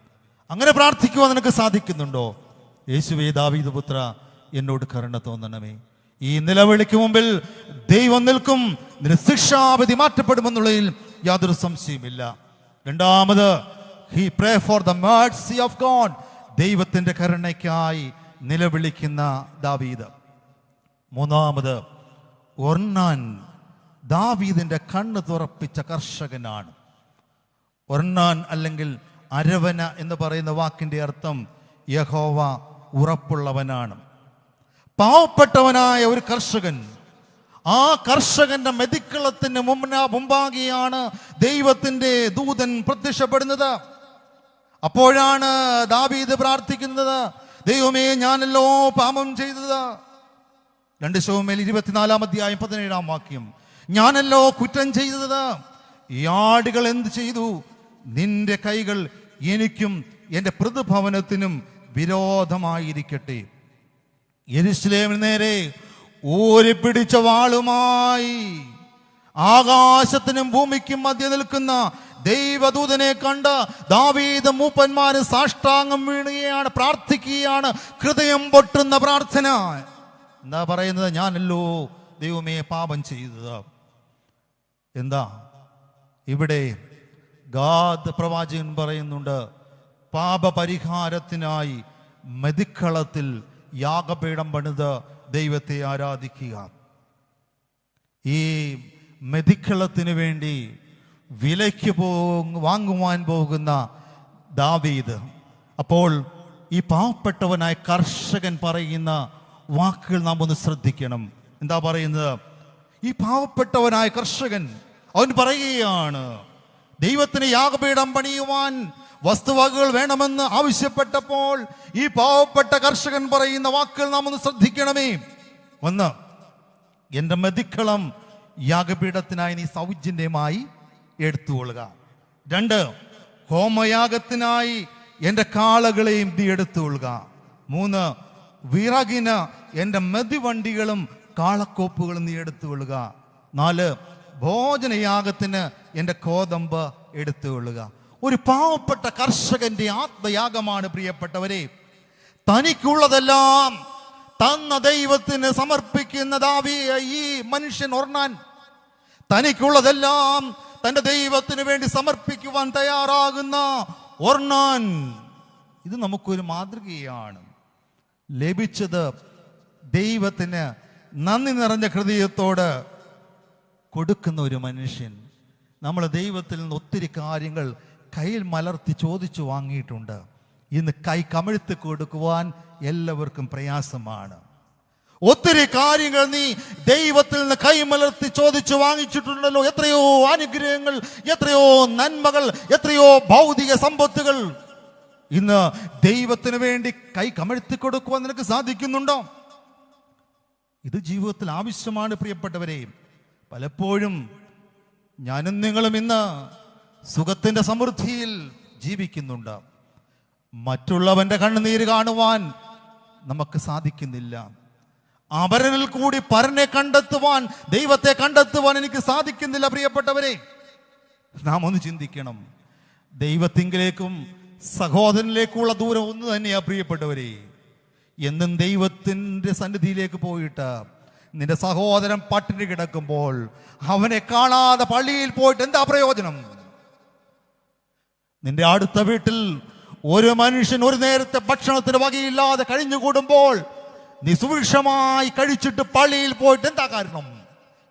അങ്ങനെ പ്രാർത്ഥിക്കുവാൻ നിനക്ക് സാധിക്കുന്നുണ്ടോ? യേശുവേ ദാവീദ് പുത്ര എന്നോട് കരുണ തോന്നണമേ. ഈ നിലവിളിക്ക് മുമ്പിൽ ദൈവം നിൽക്കും. നിന്റെ ശിക്ഷാവിധി മാറ്റപ്പെടുമെന്നുള്ളതിൽ യാതൊരു സംശയമില്ല. രണ്ടാമത്, he pray for the mercy of God. ദൈവത്തിന്റെ കരുണയ്ക്കായി നിലവിളിക്കുന്ന ദാവീദ്. മൂന്നാമത്, ഒർന്നാൻ ദാവീദിന്റെ കണ്ണ് തുറപ്പിച്ച കർഷകനാണ്. ഒർന്നാൻ അല്ലെങ്കിൽ അരവന എന്ന് പറയുന്ന വാക്കിന്റെ അർത്ഥം യഹോവ ഉറപ്പുള്ളവനാണ്. പാവപ്പെട്ടവനായ ഒരു കർഷകൻ, ആ കർഷകന്റെ മെതിക്കളത്തിന് മുമ്പാകെയാണ് ദൈവത്തിന്റെ ദൂതൻ പ്രത്യക്ഷപ്പെടുന്നത്. അപ്പോഴാണ് ദാവീദ് പ്രാർത്ഥിക്കുന്നത്, ദൈവമേ, ഞാനല്ലോ പാപം ചെയ്തത്. 2 ശമൂവേൽ 24:17 ഞാനല്ലോ കുറ്റം ചെയ്തത്. ഈ ആടുകൾ എന്ത് ചെയ്തു? നിന്റെ കൈകൾ എനിക്കും എൻ്റെ പ്രതിഭവനത്തിനും വിരോധമായിരിക്കട്ടെ. യെരൂശലേമിന് നേരെ ഊരിപ്പിടിച്ച വാളുമായി ആകാശത്തിനും ഭൂമിക്കും മധ്യ നിൽക്കുന്ന ദൈവദൂതനെ കണ്ട് ദാവീദ് മൂപ്പന്മാര് സാഷ്ടാംഗം വീഴുകയാണ്, പ്രാർത്ഥിക്കുകയാണ്. ഹൃദയം പൊട്ടുന്ന പ്രാർത്ഥന. എന്താ പറയുന്നത്? ഞാനല്ലോ ദൈവമേ പാപം ചെയ്തത്. എന്താ ഇവിടെ ഗാദ് പ്രവാചകൻ പറയുന്നുണ്ട്, പാപപരിഹാരത്തിനായി മെതിക്കളത്തിൽ യാഗപീഠം പണിത് ദൈവത്തെ ആരാധിക്കുക. ഈ മെതിക്കളത്തിന് വേണ്ടി വിലയ്ക്ക് വാങ്ങുവാൻ പോകുന്ന ദാവീദ്, അപ്പോൾ ഈ പാവപ്പെട്ടവനായ കർഷകൻ പറയുന്ന വാക്കുകൾ നാം ഒന്ന് ശ്രദ്ധിക്കണം. എന്താ പറയുന്നത്? ഈ പാവപ്പെട്ടവനായ കർഷകൻ അവൻ പറയുകയാണ്, ദൈവത്തിന് യാഗപീഠം പണിയുവാൻ വസ്തുവകകൾ വേണമെന്ന് ആവശ്യപ്പെട്ടപ്പോൾ ഈ പാവപ്പെട്ട കർഷകൻ പറയുന്ന വാക്കുകൾ നാം ഒന്ന് ശ്രദ്ധിക്കണമേ. 1, എൻ്റെ മെതിക്കളം യാഗപീഠത്തിനായി നീ സൗജന്യമായി എടുത്തുകൊള്ളുക. 2, ഹോമയാഗത്തിനായി എൻ്റെ കാളകളെയും നീ എടുത്തുകൊള്ളുക. 3, വിറകിന് എൻ്റെ മെതിവണ്ടികളും കാളക്കോപ്പുകളും നീ എടുത്തുകൊള്ളുക. 4, ഭോജനയാഗത്തിന് എൻ്റെ കോതമ്പ് എടുത്തുകൊള്ളുക. ഒരു പാവപ്പെട്ട കർഷകന്റെ ആത്മയാഗമാണ് പ്രിയപ്പെട്ടവരെ. തനിക്കുള്ളതെല്ലാം തന്ന ദൈവത്തിന് സമർപ്പിക്കുന്ന ഈ മനുഷ്യൻ ഒർന്നാൻ, തനിക്കുള്ളതെല്ലാം തന്റെ ദൈവത്തിന് വേണ്ടി സമർപ്പിക്കുവാൻ തയ്യാറാകുന്ന ഒർന്നാൻ, ഇത് നമുക്കൊരു മാതൃകയാണ്. ലഭിച്ചത് ദൈവത്തിന് നന്ദി നിറഞ്ഞ ഹൃദയത്തോട് കൊടുക്കുന്ന ഒരു മനുഷ്യൻ. നമ്മൾ ദൈവത്തിൽ നിന്ന് ഒത്തിരി കാര്യങ്ങൾ കയ്യിൽ മലർത്തി ചോദിച്ചു വാങ്ങിയിട്ടുണ്ട്. ഇന്ന് കൈ കമിഴ്ത്തി കൊടുക്കുവാൻ എല്ലാവർക്കും പ്രയാസമാണ്. ഒത്തിരി കാര്യങ്ങൾ നീ ദൈവത്തിൽ നിന്ന് കൈമലർത്തി ചോദിച്ചു വാങ്ങിച്ചിട്ടുണ്ടല്ലോ. എത്രയോ അനുഗ്രഹങ്ങൾ, എത്രയോ നന്മകൾ, എത്രയോ ഭൗതിക സമ്പത്തുകൾ. ഇന്ന് ദൈവത്തിന് വേണ്ടി കൈ കമഴ്ത്തി കൊടുക്കുവാൻ നിനക്ക് സാധിക്കുന്നുണ്ടോ? ഇത് ജീവിതത്തിൽ ആവശ്യമാണ് പ്രിയപ്പെട്ടവരെ. പലപ്പോഴും ഞാനും നിങ്ങളും ഇന്ന് സുഖത്തിന്റെ സമൃദ്ധിയിൽ ജീവിക്കുന്നുണ്ട്. മറ്റുള്ളവന്റെ കണ്ണുനീര് കാണുവാൻ നമുക്ക് സാധിക്കുന്നില്ല. അവരിൽ കൂടി പരനെ കണ്ടെത്തുവാൻ, ദൈവത്തെ കണ്ടെത്തുവാൻ എനിക്ക് സാധിക്കുന്നില്ല. പ്രിയപ്പെട്ടവരെ, നാം ഒന്ന് ചിന്തിക്കണം. ദൈവത്തിങ്കിലേക്കും സഹോദരനിലേക്കുള്ള ദൂരം ഒന്ന് തന്നെയാ പ്രിയപ്പെട്ടവരെ. എന്നും ദൈവത്തിൻ്റെ സന്നിധിയിലേക്ക് പോയിട്ട് നിന്റെ സഹോദരൻ പട്ടിണി കിടക്കുമ്പോൾ അവനെ കാണാതെ പള്ളിയിൽ പോയിട്ട് എന്താ പ്രയോജനം? നിന്റെ അടുത്ത വീട്ടിൽ ഒരു മനുഷ്യൻ ഒരു നേരത്തെ ഭക്ഷണത്തിന് വകയില്ലാതെ കഴിഞ്ഞുകൂടുമ്പോൾ നീ സുഭിക്ഷമായി കഴിച്ചിട്ട് പള്ളിയിൽ പോയിട്ട് എന്താ കാരണം?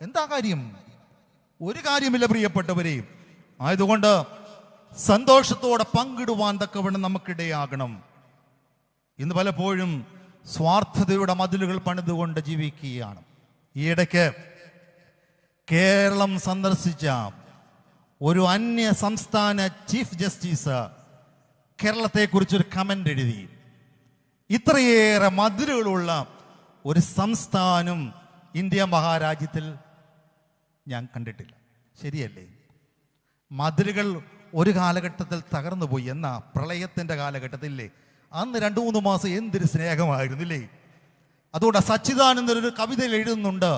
എന്താ കാര്യം? ഒരു കാര്യമില്ല പ്രിയപ്പെട്ടവരെ. ആയതുകൊണ്ട് സന്തോഷത്തോടെ പങ്കിടുവാൻ തക്കവണ്ണം നമുക്കിടയാകണം. ഇന്ന് പലപ്പോഴും സ്വാർത്ഥതയുടെ മതിലുകൾ പണിതുകൊണ്ട് ജീവിക്കുകയാണ്. ഈയിടയ്ക്ക് കേരളം സന്ദർശിച്ച ഒരു അന്യ സംസ്ഥാന ചീഫ് ജസ്റ്റിസ് കേരളത്തെക്കുറിച്ചൊരു കമന്റ് എഴുതി. ഇത്രയേറെ മതിലുകളുള്ള ഒരു സംസ്ഥാനം ഇന്ത്യ മഹാരാജ്യത്തിൽ ഞാൻ കണ്ടിട്ടില്ല. ശരിയല്ലേ? മതിലുകൾ ഒരു കാലഘട്ടത്തിൽ തകർന്നു പോയി. എന്നാ പ്രളയത്തിന്റെ കാലഘട്ടത്തില്ലേ, അന്ന് 2-3 മാസം എന്തൊരു സ്നേഹമായിരുന്നില്ലേ? അതുകൊണ്ട് സച്ചിദാനന്ദൻ ഒരു കവിതയിൽ എഴുതുന്നുണ്ട്,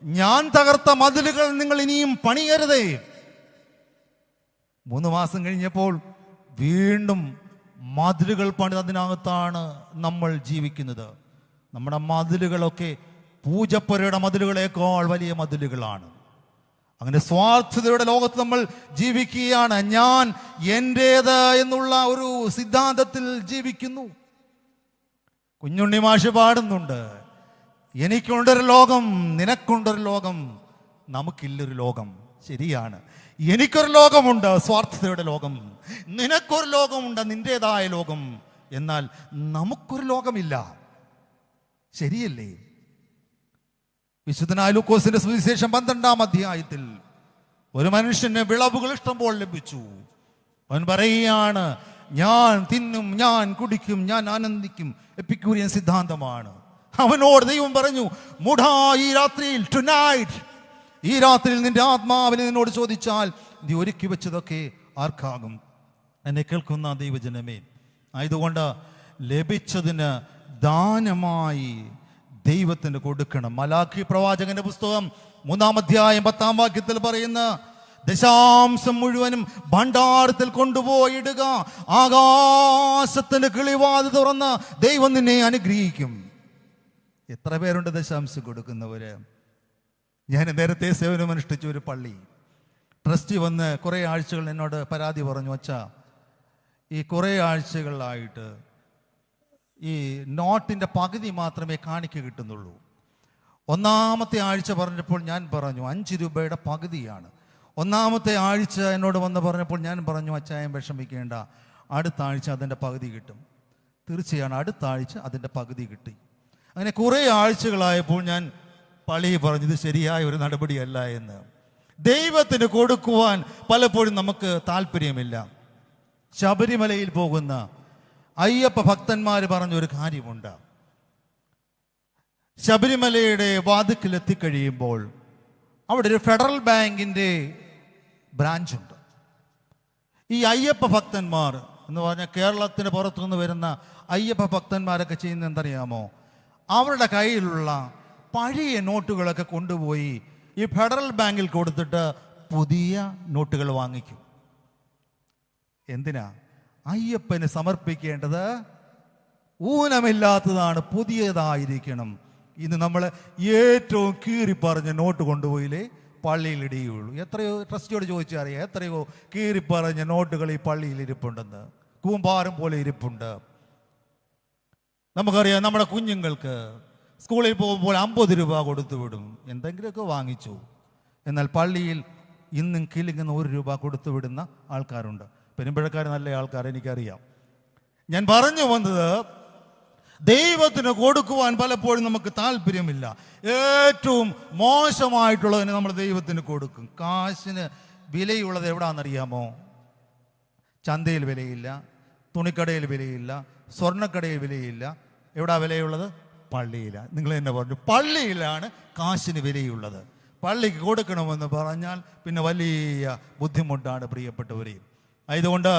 ഞാൻ തകർത്ത മതിലുകൾ നിങ്ങൾ ഇനിയും പണിയരുതേ. 3 മാസം കഴിഞ്ഞപ്പോൾ വീണ്ടും മതിലുകൾ പണിതതിനകത്താണ് നമ്മൾ ജീവിക്കുന്നത്. നമ്മുടെ മതിലുകളൊക്കെ പൂജപ്പുരയുടെ മതിലുകളേക്കാൾ വലിയ മതിലുകളാണ്. അങ്ങനെ സ്വാർത്ഥതയുടെ ലോകത്ത് നമ്മൾ ജീവിക്കുകയാണ്. ഞാൻ എൻ്റേത് എന്നുള്ള ഒരു സിദ്ധാന്തത്തിൽ ജീവിക്കുന്നു. കുഞ്ഞുണ്ണി മാഷ് പാടുന്നുണ്ട്, എനിക്കുണ്ടൊരു ലോകം, നിനക്കുണ്ടൊരു ലോകം, നമുക്കില്ലൊരു ലോകം. ശരിയാണ്, എനിക്കൊരു ലോകമുണ്ട്, സ്വാർത്ഥതയുടെ ലോകം. നിനക്കൊരു ലോകമുണ്ട്, നിന്റേതായ ലോകം. എന്നാൽ നമുക്കൊരു ലോകമില്ല. ശരിയല്ലേ? വിശുദ്ധനായ ലൂക്കോസിന്റെ സുവിശേഷം 12-ാം അധ്യായത്തിൽ ഒരു മനുഷ്യന് വിളവുകൾ ഇഷ്ടംപോലെ ലഭിച്ചു. അവൻ പറയുകയാണ്, ഞാൻ തിന്നും, ഞാൻ കുടിക്കും, ഞാൻ ആനന്ദിക്കും. എപ്പിക്യൂരിയൻ സിദ്ധാന്തമാണ്. അവനോട് ദൈവം പറഞ്ഞു, മുടാ, ഈ രാത്രിയിൽ, ടുനൈറ്റ്, ഈ രാത്രിയിൽ നിന്റെ ആത്മാവിനെ നിന്നോട് ചോദിച്ചാൽ നീ ഒരുക്കി വെച്ചതൊക്കെ ആർക്കാകും? എന്നെ കേൾക്കുന്ന ദൈവജനമേ, ആയതുകൊണ്ട് ലഭിച്ചതിന് ദാനമായി ദൈവത്തിന് കൊടുക്കണം. മലാഖി പ്രവാചകന്റെ പുസ്തകം 3-ാം അധ്യായം 10-ാം വാക്യത്തിൽ പറയുന്ന, ദശാംശം മുഴുവനും ഭണ്ഡാരത്തിൽ കൊണ്ടുപോയിടുക, ആകാശത്തിന് കിളിവാത് തുറന്ന് ദൈവം നിന്നെ അനുഗ്രഹിക്കും. എത്ര പേരുണ്ട് ദശാംശം കൊടുക്കുന്നവര്? ഞാൻ നേരത്തെ സേവനമനുഷ്ഠിച്ച ഒരു പള്ളി ട്രസ്റ്റി വന്ന് കുറേ ആഴ്ചകൾ എന്നോട് പരാതി പറഞ്ഞു, അച്ഛാ, ഈ കുറേ ആഴ്ചകളിലായിട്ട് ഈ നോട്ടിൻ്റെ പകുതി മാത്രമേ കാണിക്ക കിട്ടുന്നുള്ളൂ. 1-ാമത്തെ ആഴ്ച പറഞ്ഞപ്പോൾ ഞാൻ പറഞ്ഞു 5 രൂപയുടെ പകുതിയാണ്. 1-ാമത്തെ ആഴ്ച എന്നോട് വന്ന് പറഞ്ഞപ്പോൾ ഞാൻ പറഞ്ഞു, അച്ചായം വിഷമിക്കേണ്ട, അടുത്ത ആഴ്ച അതിൻ്റെ പകുതി കിട്ടും. തീർച്ചയാണ്, അടുത്ത ആഴ്ച അതിൻ്റെ പകുതി കിട്ടി. അങ്ങനെ കുറേ ആഴ്ചകളായപ്പോൾ ഞാൻ പള്ളിയിൽ പറഞ്ഞു, ഇത് ശരിയായ ഒരു നടപടിയല്ല എന്ന്. ദൈവത്തിന് കൊടുക്കുവാൻ പലപ്പോഴും നമുക്ക് താല്പര്യമില്ല. ശബരിമലയിൽ പോകുന്ന അയ്യപ്പ ഭക്തന്മാർ പറഞ്ഞൊരു കാര്യമുണ്ട്. ശബരിമലയുടെ വാതിക്കൽ എത്തിക്കഴിയുമ്പോൾ അവിടെ ഒരു ഫെഡറൽ ബാങ്കിൻ്റെ ബ്രാഞ്ചുണ്ട്. ഈ അയ്യപ്പ ഭക്തന്മാർ എന്ന് പറഞ്ഞാൽ കേരളത്തിന് പുറത്തുനിന്ന് വരുന്ന അയ്യപ്പ ഭക്തന്മാരൊക്കെ ചെയ്യുന്നത് എന്തറിയാമോ? അവരുടെ കയ്യിലുള്ള പഴയ നോട്ടുകളൊക്കെ കൊണ്ടുപോയി ഈ ഫെഡറൽ ബാങ്കിൽ കൊടുത്തിട്ട് പുതിയ നോട്ടുകൾ വാങ്ങിക്കും. എന്തിനാ? അയ്യപ്പന് സമർപ്പിക്കേണ്ടത് ഊനമില്ലാത്തതാണ്, പുതിയതായിരിക്കണം. ഇന്ന് നമ്മൾ ഏറ്റവും കീറിപ്പറഞ്ഞ നോട്ട് കൊണ്ടുപോയില്ലേ പള്ളിയിൽ ഇടുകയുള്ളൂ. എത്രയോ ട്രസ്റ്റിയോട് ചോദിച്ചാൽ അറിയാം, എത്രയോ കീറിപ്പറഞ്ഞ നോട്ടുകൾ ഈ പള്ളിയിൽ ഇരിപ്പുണ്ടെന്ന്. കൂമ്പാരം പോലെ ഇരിപ്പുണ്ട്. നമുക്കറിയാം, നമ്മുടെ കുഞ്ഞുങ്ങൾക്ക് സ്കൂളിൽ പോകുമ്പോൾ 50 രൂപ കൊടുത്തു വിടും, എന്തെങ്കിലുമൊക്കെ വാങ്ങിച്ചു. എന്നാൽ പള്ളിയിൽ ഇന്നും കിലുങ്ങുന്ന 1 രൂപ കൊടുത്തു വിടുന്ന ആൾക്കാരുണ്ട്. പെരുമ്പഴക്കാർ നല്ല ആൾക്കാർ, എനിക്കറിയാം. ഞാൻ പറഞ്ഞു വന്നത്, ദൈവത്തിന് കൊടുക്കുവാൻ പലപ്പോഴും നമുക്ക് താല്പര്യമില്ല. ഏറ്റവും മോശമായിട്ടുള്ളതിന് നമ്മൾ ദൈവത്തിന് കൊടുക്കും. കാശിന് വിലയുള്ളത് എവിടാണെന്നറിയാമോ? ചന്തയിൽ വിലയില്ല, തുണിക്കടയിൽ വിലയില്ല, സ്വർണ്ണക്കടയിൽ വിലയില്ല. എവിടാ വിലയുള്ളത്? പള്ളിയിലാണ്. നിങ്ങൾ തന്നെ പറഞ്ഞു, പള്ളിയിലാണ് കാശിന് വിലയുള്ളത്. പള്ളിക്ക് കൊടുക്കണമെന്ന് പറഞ്ഞാൽ പിന്നെ വലിയ ബുദ്ധിമുട്ടാണ് പ്രിയപ്പെട്ടവരെ. ആയതുകൊണ്ട്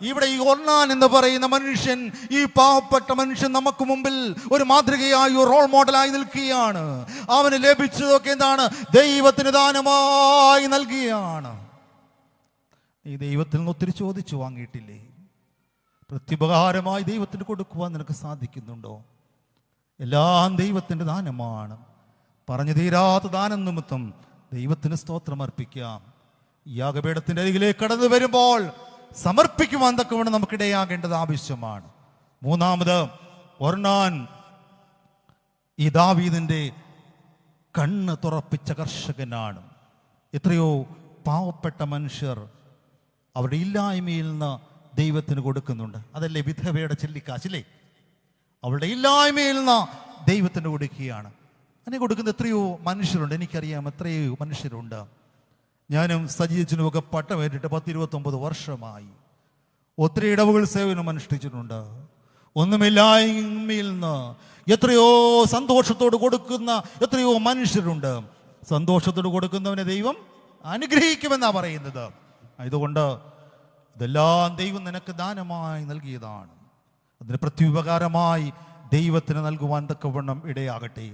ഇവിടെ ഈ ഒർണാൻ എന്ന് പറയുന്ന മനുഷ്യൻ, ഈ പാവപ്പെട്ട മനുഷ്യൻ നമുക്ക് മുമ്പിൽ ഒരു മാതൃകയായി, ഒരു റോൾ മോഡലായി നിൽക്കുകയാണ്. അവന് ലഭിച്ചതൊക്കെ എന്താണ്? ദൈവത്തിന് ദാനമായി നൽകിയാണ്. നീ ദൈവത്തിൽ നിന്ന് ഒത്തിരി ചോദിച്ചു വാങ്ങിയിട്ടില്ലേ? പ്രത്യുപകാരമായി ദൈവത്തിന് കൊടുക്കുവാൻ നിനക്ക് സാധിക്കുന്നുണ്ടോ? എല്ലാം ദൈവത്തിൻ്റെ ദാനമാണ്. പറഞ്ഞു തീരാത്ത ദാനം നിമിത്തം ദൈവത്തിന് സ്തോത്രം അർപ്പിക്കാം. യാഗപീഠത്തിൻ്റെ അരികിലേക്ക് കടന്നു വരുമ്പോൾ സമർപ്പിക്കുവാൻ തക്കവണ്ണം നമുക്കിടയാകേണ്ടത് ആവശ്യമാണ്. മൂന്നാമത്, ഒർണാൻ ഈ ദാവീദിന്റെ കണ്ണ് തുറപ്പിച്ച കർഷകനാണ്. എത്രയോ പാവപ്പെട്ട മനുഷ്യർ അവരുടെ ഇല്ലായ്മയിൽ നിന്ന് ദൈവത്തിന് കൊടുക്കുന്നുണ്ട്. അതല്ലേ വിധവയുടെ ചെല്ലിക്കാശില്ലേ? അവളുടെ ഇല്ലായ്മയിൽ നിന്ന് ദൈവത്തിന് കൊടുക്കുകയാണ്. അങ്ങനെ കൊടുക്കുന്ന എത്രയോ മനുഷ്യരുണ്ട്. എനിക്കറിയാം എത്രയോ മനുഷ്യരുണ്ട്. ഞാനും സജീവനുമൊക്കെ പട്ടമേറ്റിട്ട് 10-29 വർഷമായി. ഒത്തിരി ഇടവുകൾ സേവനം അനുഷ്ഠിച്ചിട്ടുണ്ട്. ഒന്നുമില്ലായ്മയിൽ നിന്ന് എത്രയോ സന്തോഷത്തോട് കൊടുക്കുന്ന എത്രയോ മനുഷ്യരുണ്ട്. സന്തോഷത്തോട് കൊടുക്കുന്നവനെ ദൈവം അനുഗ്രഹിക്കുമെന്നാണ് പറയുന്നത്. അതുകൊണ്ട് ഇതെല്ലാം ദൈവം നിനക്ക് ദാനമായി നൽകിയതാണ്. അതിന് പ്രത്യുപകാരമായി ദൈവത്തിന് നൽകുവാൻ തക്കവണ്ണം ഇടയാകട്ടെ.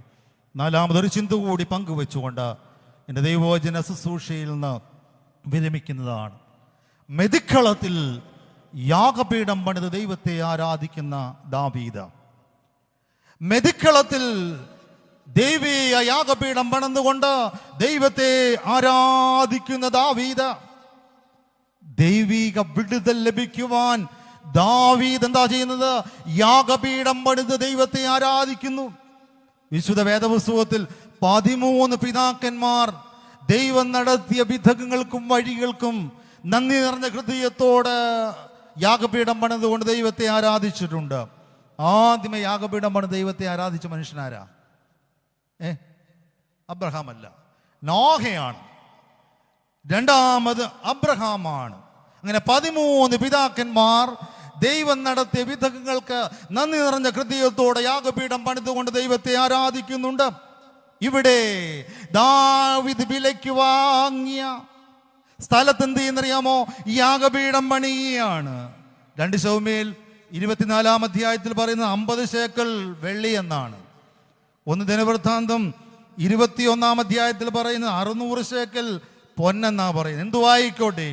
നാലാമതൊരു ചിന്ത കൂടി പങ്കുവെച്ചുകൊണ്ട് എൻ്റെ ദൈവവചന ശുശ്രൂഷയിൽ നിന്ന് വിരമിക്കുന്നതാണ്. മെതിക്കളത്തിൽ യാഗപീഠം പണിത് ദൈവത്തെ ആരാധിക്കുന്ന ദാവീദ്. മെതിക്കളത്തിൽ ദൈവീയ യാഗപീഠം പണിതുകൊണ്ട് ദൈവത്തെ ആരാധിക്കുന്ന ദാവീദ്. ദൈവിക വിടുതൽ ലഭിക്കുവാൻ ദാവീദ് എന്താ ചെയ്യുന്നത്? യാഗപീഠം പണിത് ദൈവത്തെ ആരാധിക്കുന്നു. വിശുദ്ധ വേദപുസ്തകത്തിൽ 13 പിതാക്കന്മാർ ദൈവം നടത്തിയ വിധങ്ങൾക്കും വഴികൾക്കും നന്ദി നിറഞ്ഞ ഹൃദയത്തോട് യാഗപീഠം പണിതുകൊണ്ട് ദൈവത്തെ ആരാധിച്ചിട്ടുണ്ട്. ആദ്യമേ യാഗപീഠം പണിത് ദൈവത്തെ ആരാധിച്ച മനുഷ്യനാരാ? അബ്രഹാം അല്ല, നോഹയാണ്. രണ്ടാമത് അബ്രഹാമാണ്. അങ്ങനെ 13 പിതാക്കന്മാർ ദൈവം നടത്തിയ വിധങ്ങൾക്ക് നന്ദി നിറഞ്ഞ ഹൃദയത്തോടെ യാഗപീഠം പണിതുകൊണ്ട് ദൈവത്തെ ആരാധിക്കുന്നുണ്ട്. ഇവിടെ ദാവീദ് വിലയ്ക്ക് വാങ്ങിയ സ്ഥലത്ത് എന്ത് ചെയ്യുന്നറിയാമോ? യാഗപീഠം പണിയാണ്. 2 ശമൂവേൽ 24 അധ്യായത്തിൽ പറയുന്നത് 50 ശേക്കൽ വെള്ളി എന്നാണ്. 1 ദിനവൃത്താന്തം 21 അധ്യായത്തിൽ പറയുന്നത് 600 ശേക്കൽ പൊന്നെന്നാ പറയുന്നത്. എന്തുവായിക്കോട്ടെ,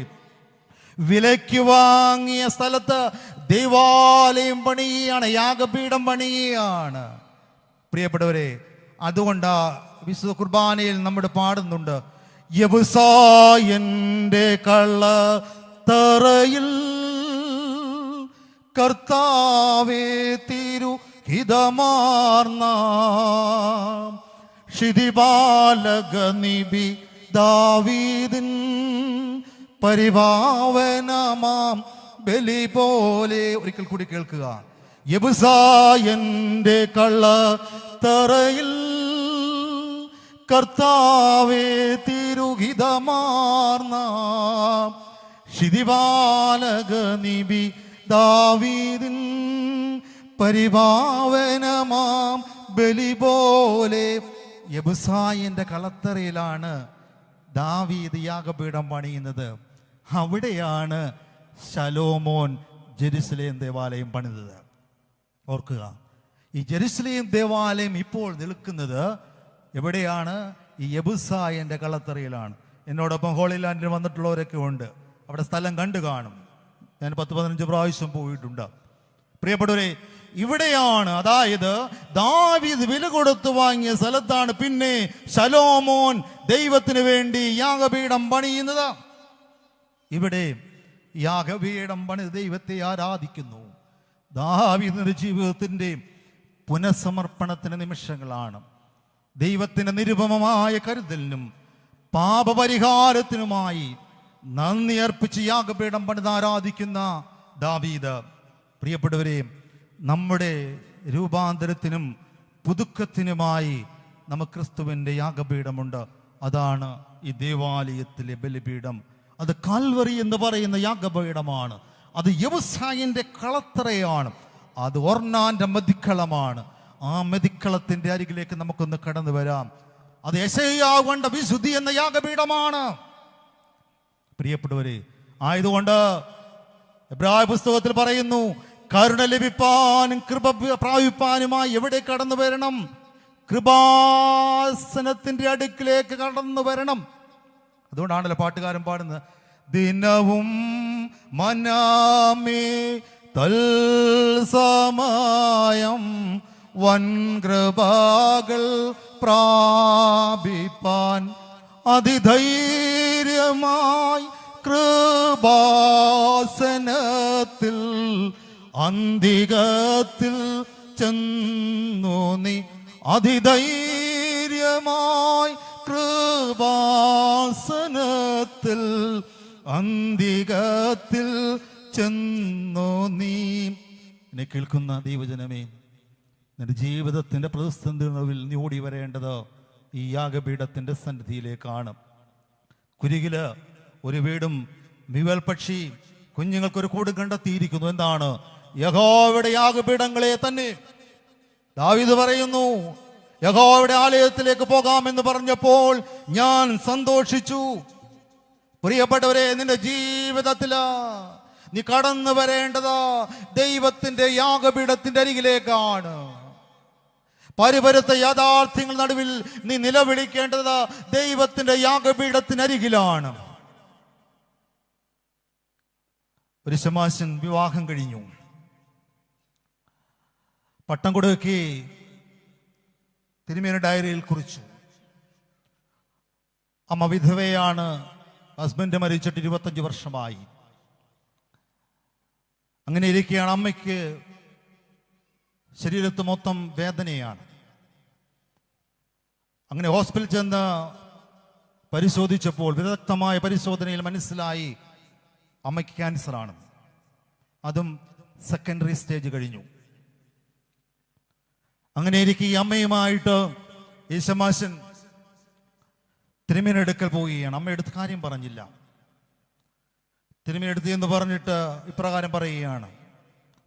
വിലയ്ക്ക് വാങ്ങിയ സ്ഥലത്ത് ദൈവാലയം പണിയാണ്, യാഗപീഠം പണിയാണ്. പ്രിയപ്പെട്ടവരെ, അതുകൊണ്ടാ വിശുദ്ധ കുർബാനയിൽ നമ്മൾ പാടുന്നുണ്ട്, യെബൂസായന്റെ കള്ളത്തറയിൽ കർത്താവേ തിരുഹിതമാർന്ന ക്ഷിതിപാലക നിബി ദാവീദിൻ പരിഭാവനമാം ബലി പോലെ. ഒരിക്കൽ കൂടി കേൾക്കുക. യെബൂസായന്റെ കള്ളത്തറയിൽ കർത്താവേ തിരുഹിതമാർന്ന ക്ഷിതിപാലക നിബി ദാവീദിൻ പരിഭാവനമാം ബലി പോലെ. യെബൂസായന്റെ കളത്തറയിലാണ് ദാവീദ് യാഗപീഠം പണിയുന്നത്. അവിടെയാണ് ശലോമോൻ ജെറുസലേം ദേവാലയം പണിതത്. ഓർക്കുക, ഈ ജെറുസലേം ദേവാലയം ഇപ്പോൾ നിൽക്കുന്നത് എവിടെയാണ്? ഈ യെബൂസായന്റെ കളത്തറയിലാണ്. എന്നോടൊപ്പം ഹോളി ലാൻഡിൽ വന്നിട്ടുള്ളവരൊക്കെ ഉണ്ട്. അവിടെ സ്ഥലം കണ്ടു കാണും. ഞാൻ 10-15 പ്രാവശ്യം പോയിട്ടുണ്ട്. പ്രിയപ്പെട്ടവരെ, ഇവിടെയാണ്, അതായത് ദാവീദ് വില കൊടുത്തു വാങ്ങിയ സ്ഥലത്താണ് പിന്നെ ശലോമോൻ ദൈവത്തിന് വേണ്ടി യാഗപീഠം പണിയുന്നത്. ഇവിടെ യാഗപീഠം പണിത് ദൈവത്തെ ആരാധിക്കുന്നു. ദാവീദിന്റെ ജീവിതത്തിന്റെ പുനഃസമർപ്പണത്തിന് നിമിഷങ്ങളാണ്. ദൈവത്തിന്റെ നിരുപമമായ കരുതലിനും പാപപരിഹാരത്തിനുമായി നന്ദി അർപ്പിച്ച് യാഗപീഠം പണിത് ആരാധിക്കുന്ന ദാവീദ്. പ്രിയപ്പെട്ടവരെ, നമ്മുടെ രൂപാന്തരത്തിനും പുതുക്കത്തിനുമായി നമുക്ക് ക്രിസ്തുവിൻ്റെ യാഗപീഠമുണ്ട്. അതാണ് ഈ ദേവാലയത്തിലെ ബലിപീഠം. അത് കാൽവറി എന്ന് പറയുന്ന യാഗപീഠമാണ്. അത് യവസായിന്റെ കളത്തറയാണ്. അത് ഒർണാന്റെ മതിക്കളമാണ്. ആ മതിക്കളത്തിന്റെ അരികിലേക്ക് നമുക്കൊന്ന് കടന്നു വരാം. അത് യെശയ്യാവ് കണ്ട വിശുദ്ധി എന്ന യാഗപീഠമാണ്. പ്രിയപ്പെട്ടവരെ, ആയതുകൊണ്ട് എബ്രായ പുസ്തകത്തിൽ പറയുന്നു, കരുണ ലഭിപ്പാനും കൃപ പ്രാപിപ്പാനുമായി എവിടെ കടന്നു വരണം? കൃപാസനത്തിന്റെ അടുക്കിലേക്ക് കടന്നു വരണം. അതുകൊണ്ടാണല്ലോ പാട്ടുകാരൻ പാടുന്നത്, ദിനവും മനാമേ തൽസമയം വൻ കൃപകൾ പ്രാപിപ്പാൻ അതിധൈര്യമായി കൃപാസനത്തിൽ അന്തികത്തിൽ ചെന്നു നീ. അതിധൈര്യമായി കൃപാസനത്തിൽ അന്തികത്തിൽ ചെന്നു നീ. എന്നെ കേൾക്കുന്ന ദൈവജനമേ, നിന്റെ ജീവിതത്തിന്റെ പ്രതിസന്ധികളിൽ നീ ഓടി വരേണ്ടത് ഈ യാഗപീഠത്തിന്റെ സന്നിധിയിലേക്കാണ്. കുരുകില് ഒരു വീടും വിവൽ പക്ഷി കുഞ്ഞുങ്ങൾക്കൊരു കൂടും കണ്ടെത്തിയിരിക്കുന്നു. എന്താണ്? യഹോവയുടെ യാഗപീഠങ്ങളെ തന്നെ. ദാവീദ് പറയുന്നു, യഹോവയുടെ ആലയത്തിലേക്ക് പോകാമെന്ന് പറഞ്ഞപ്പോൾ ഞാൻ സന്തോഷിച്ചു. പ്രിയപ്പെട്ടവരെ, നിന്റെ ജീവിതത്തില് നീ കടന്നു വരേണ്ടത് ദൈവത്തിന്റെ യാഗപീഠത്തിന്റെ അരികിലേക്കാണ്. പരിപരുത്ത യാഥാർത്ഥ്യങ്ങൾ നടുവിൽ നീ നിലവിളിക്കേണ്ടത് ദൈവത്തിന്റെ യാഗപീഠത്തിനരികിലാണ്. ഒരു ശമാശൻ വിവാഹം കഴിഞ്ഞു. പട്ടം കൊടുക്കി തിരുമേനി ഡയറിയിൽ കുറിച്ചു. അമ്മ വിധവയാണ്. ഹസ്ബൻഡ് മരിച്ചിട്ട് 25 വർഷമായി. അങ്ങനെ ഇരിക്കുകയാണ്. അമ്മയ്ക്ക് ശരീരത്ത് മൊത്തം വേദനയാണ്. അങ്ങനെ ഹോസ്പിറ്റലിൽ ചെന്ന് പരിശോധിച്ചപ്പോൾ വിദഗ്ധമായ പരിശോധനയിൽ മനസ്സിലായി അമ്മയ്ക്ക് ക്യാൻസറാണ്. അതും സെക്കൻഡറി സ്റ്റേജ് കഴിഞ്ഞു. അങ്ങനെ ഇരിക്കെ ഈ അമ്മയുമായിട്ട് ഈ ശമാശൻ തിരുമേനിയുടെ അടുക്കൽ പോവുകയാണ്. അമ്മയെടുത്ത് കാര്യം പറഞ്ഞില്ല. തിരുമേനി എടുത്ത് എന്ന് പറഞ്ഞിട്ട് ഇപ്രകാരം പറയുകയാണ്,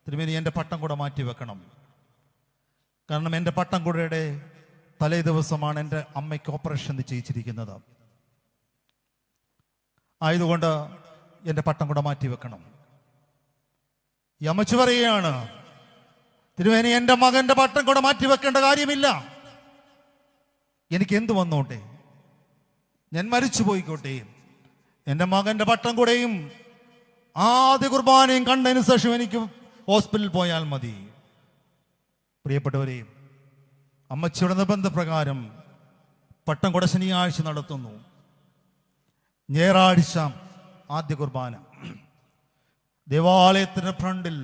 തിരുമേനി എൻ്റെ പട്ടം കൂടെ മാറ്റി വെക്കണം. കാരണം എൻ്റെ പട്ടം കൂടെ തലേ ദിവസമാണ് എൻ്റെ അമ്മയ്ക്ക് ഓപ്പറേഷൻ ചെയ്യിച്ചിരിക്കുന്നത്. ആയതുകൊണ്ട് എൻ്റെ പട്ടം കൂടെ മാറ്റി വെക്കണം. ഈ അമ്മച്ചി പറയുകയാണ്, തിരുമേനി എൻ്റെ മകൻ്റെ പട്ടം കൂടെ മാറ്റി വെക്കേണ്ട കാര്യമില്ല. എനിക്ക് എന്ത് വന്നോട്ടെ, ഞാൻ മരിച്ചു പോയിക്കോട്ടെ. എൻ്റെ മകൻ്റെ പട്ടം കൂടെയും ആദ്യ കുർബാനയും കണ്ടതിന് ശേഷം എനിക്ക് ഹോസ്പിറ്റലിൽ പോയാൽ മതി. പ്രിയപ്പെട്ടവരെ, അമ്മച്ചിയുടെ നിർബന്ധപ്രകാരം പട്ടം കൂടെ ശനിയാഴ്ച നടത്തുന്നു. ഞായറാഴ്ച ആദ്യ കുർബാന. ദേവാലയത്തിന്റെ ഫ്രണ്ടിൽ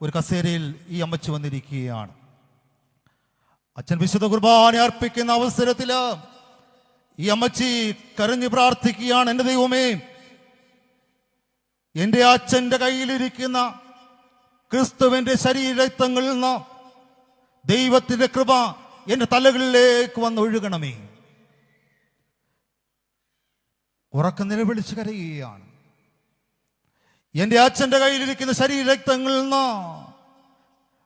ഒരു കസേരയിൽ ഈ അമ്മച്ചി വന്നിരിക്കുകയാണ്. അച്ഛൻ വിശുദ്ധ കുർബാന അർപ്പിക്കുന്ന അവസരത്തില് ഈ അമ്മച്ചി കരഞ്ഞു പ്രാർത്ഥിക്കുകയാണ്, എൻ്റെ ദൈവമേ, എൻ്റെ അച്ഛൻ്റെ കയ്യിലിരിക്കുന്ന ക്രിസ്തുവിന്റെ ശരീരരക്തങ്ങളിൽ നിന്ന് ദൈവത്തിന്റെ കൃപ എൻ്റെ തലകളിലേക്ക് വന്ന് ഒഴുകണമേ. ഉറക്കം നിലവിളിച്ച് കരയുകയാണ്. എൻ്റെ അച്ഛൻ്റെ കയ്യിലിരിക്കുന്ന ശരീരരക്തങ്ങളിൽ നിന്ന്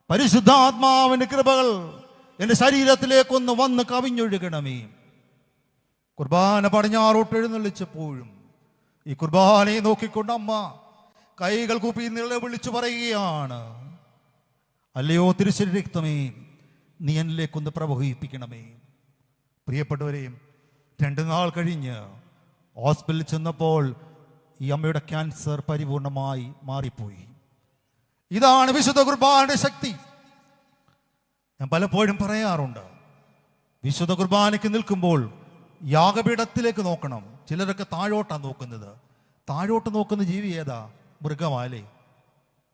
പരിശുദ്ധാത്മാവിന്റെ കൃപകൾ എൻ്റെ ശരീരത്തിലേക്കൊന്ന് വന്ന് കവിഞ്ഞൊഴുകണമേ. കുർബാന പടിഞ്ഞാറോട്ട് എഴുന്നള്ളിച്ചപ്പോഴും ഈ കുർബാനയെ നോക്കിക്കൊണ്ട് അമ്മ കൈകൾ കൂപ്പി നിലവിളിച്ചു പറയുകയാണ്, അല്ലയോ തിരുശരീരക്തമേ, നീ എന്നിലേക്കൊന്ന് പ്രവഹിപ്പിക്കണമേ. പ്രിയപ്പെട്ടവരെ, 2 നാൾ കഴിഞ്ഞ് ഹോസ്പിറ്റലിൽ ചെന്നപ്പോൾ ഈ അമ്മയുടെ ക്യാൻസർ പരിപൂർണമായി മാറിപ്പോയി. ഇതാണ് വിശുദ്ധ കുർബാനയുടെ ശക്തി. ഞാൻ പലപ്പോഴും പറയാറുണ്ട്, വിശുദ്ധ കുർബാനയ്ക്ക് നിൽക്കുമ്പോൾ യാഗപീഠത്തിലേക്ക് നോക്കണം. ചിലരൊക്കെ താഴോട്ടാണ് നോക്കുന്നത്. താഴോട്ട് നോക്കുന്ന ജീവി ഏതാ? മൃഗമാലേ.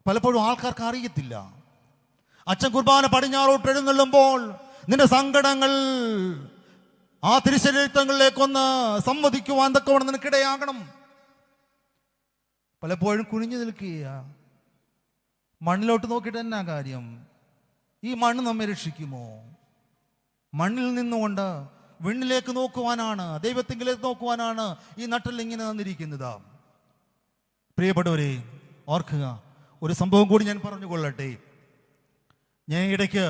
പലപ്പോഴും ആൾക്കാർക്ക് അറിയത്തില്ല. അച്ഛൻ കുർബാന പടിഞ്ഞാറോട്ട് എഴുന്നള്ളുമ്പോൾ നിന്റെ സങ്കടങ്ങൾ ആ തിരുശരീരങ്ങളിലേക്കൊന്ന് സംവദിക്കുവാൻ തക്കവണ്ണം നിനക്കിടയാകണം. പലപ്പോഴും കുനിഞ്ഞു നിൽക്കുക, മണ്ണിലോട്ട് നോക്കിയിട്ട് എന്നാ കാര്യം? ഈ മണ്ണ് നമ്മെ രക്ഷിക്കുമോ? മണ്ണിൽ നിന്നുകൊണ്ട് വിണ്ണിലേക്ക് നോക്കുവാനാണ്, ദൈവത്തിങ്കിലേക്ക് നോക്കുവാനാണ് ഈ നട്ടൽ ഇങ്ങനെ തന്നിരിക്കുന്നത്. പ്രിയപ്പെട്ടവരെ, ഓർക്കുക, ഒരു സംഭവം കൂടി ഞാൻ പറഞ്ഞുകൊള്ളട്ടെ. ഞാൻ ഇടയ്ക്ക്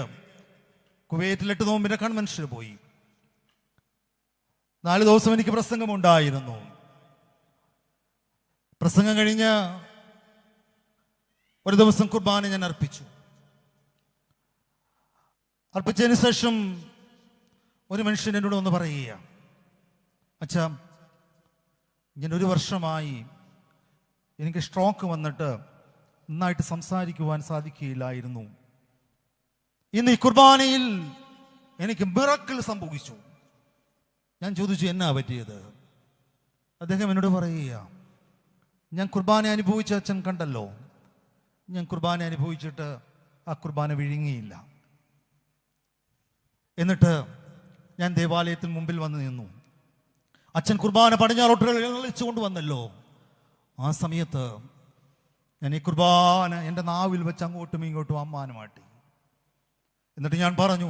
കുവൈറ്റിൽ 8 നോമ്പിന്റെ കൺവെൻഷന് പോയി. 4 ദിവസം എനിക്ക് പ്രസംഗമുണ്ടായിരുന്നു. പ്രസംഗം കഴിഞ്ഞ് ഒരു ദിവസം കുർബാന ഞാൻ അർപ്പിച്ചു. അർപ്പിച്ചതിന് ശേഷം ഒരു മനുഷ്യൻ എന്നോട് ഒന്ന് പറയുക, അച്ഛാ, ഞാൻ 1 വർഷമായി എനിക്ക് സ്ട്രോക്ക് വന്നിട്ട് നന്നായിട്ട് സംസാരിക്കുവാൻ സാധിക്കുകയില്ലായിരുന്നു. ഇന്ന് ഈ കുർബാനയിൽ എനിക്ക് മിറക്കിൾ സംഭവിച്ചു. ഞാൻ ചോദിച്ചു, എന്നാ പറ്റിയത്? അദ്ദേഹം എന്നോട് പറയുക, ഞാൻ കുർബാന അനുഭവിച്ച അച്ഛൻ കണ്ടല്ലോ, ഞാൻ കുർബാന അനുഭവിച്ചിട്ട് ആ കുർബാന വിഴുങ്ങിയില്ല. എന്നിട്ട് ഞാൻ ദേവാലയത്തിന് മുമ്പിൽ വന്ന് നിന്നു. അച്ഛൻ കുർബാന പടിഞ്ഞാറോട്ടുകൾ എഴുന്നള്ളിച്ചു കൊണ്ടുവന്നല്ലോ. ആ സമയത്ത് ഞാൻ ഈ കുർബാന എൻ്റെ നാവിൽ വെച്ച് അങ്ങോട്ടും ഇങ്ങോട്ടും അമ്മാനമാട്ടി. എന്നിട്ട് ഞാൻ പറഞ്ഞു,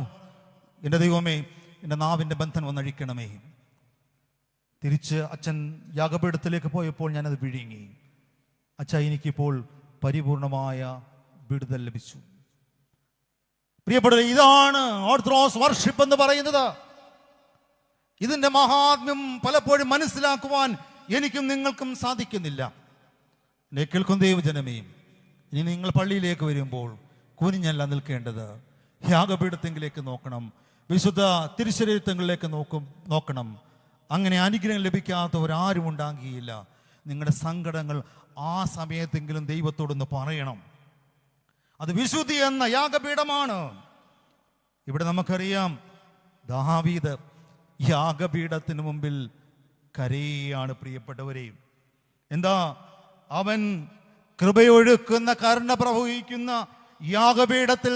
എൻ്റെ ദൈവമേ, എൻ്റെ നാവിൻ്റെ ബന്ധനം വന്നഴിക്കണമേ. തിരിച്ച് അച്ഛൻ യാഗപീഠത്തിലേക്ക് പോയപ്പോൾ ഞാനത് വിഴുങ്ങി. അച്ഛാ, എനിക്കിപ്പോൾ പരിപൂർണമായ വിടുതൽ ലഭിച്ചു. പ്രിയപ്പെട്ടവരെ, ഇതാണ് ഓർത്തഡോക്സ് വർഷിപ്പ് എന്ന് പറയുന്നത്. ഇതിന്റെ മഹാത്മ്യം പലപ്പോഴും മനസ്സിലാക്കുവാൻ എനിക്കും നിങ്ങൾക്കും സാധിക്കുന്നില്ല. എന്നെ കേൾക്കും ദൈവജനമേ, ഇനി നിങ്ങൾ പള്ളിയിലേക്ക് വരുമ്പോൾ കുനിഞ്ഞല്ല നിൽക്കേണ്ടത്, യാഗപീഠത്തെങ്കിലേക്ക് നോക്കണം, വിശുദ്ധ തിരുശരീരങ്ങളിലേക്ക് നോക്കണം. അങ്ങനെ അനുഗ്രഹം ലഭിക്കാത്തവരാരും ഉണ്ടാകുകയില്ല. നിങ്ങളുടെ സങ്കടങ്ങൾ ആ സമയത്തെങ്കിലും ദൈവത്തോടൊന്ന് പറയണം. അത് വിശുദ്ധി എന്ന യാഗപീഠമാണ്. ഇവിടെ നമുക്കറിയാം, ദാവീദ് യാഗപീഠത്തിന് മുമ്പിൽ കരയാണ്. പ്രിയപ്പെട്ടവരെ, എന്താ? അവൻ കൃപയൊഴുക്കുന്ന, കരുണ പ്രവഹിക്കുന്ന യാഗപീഠത്തിൽ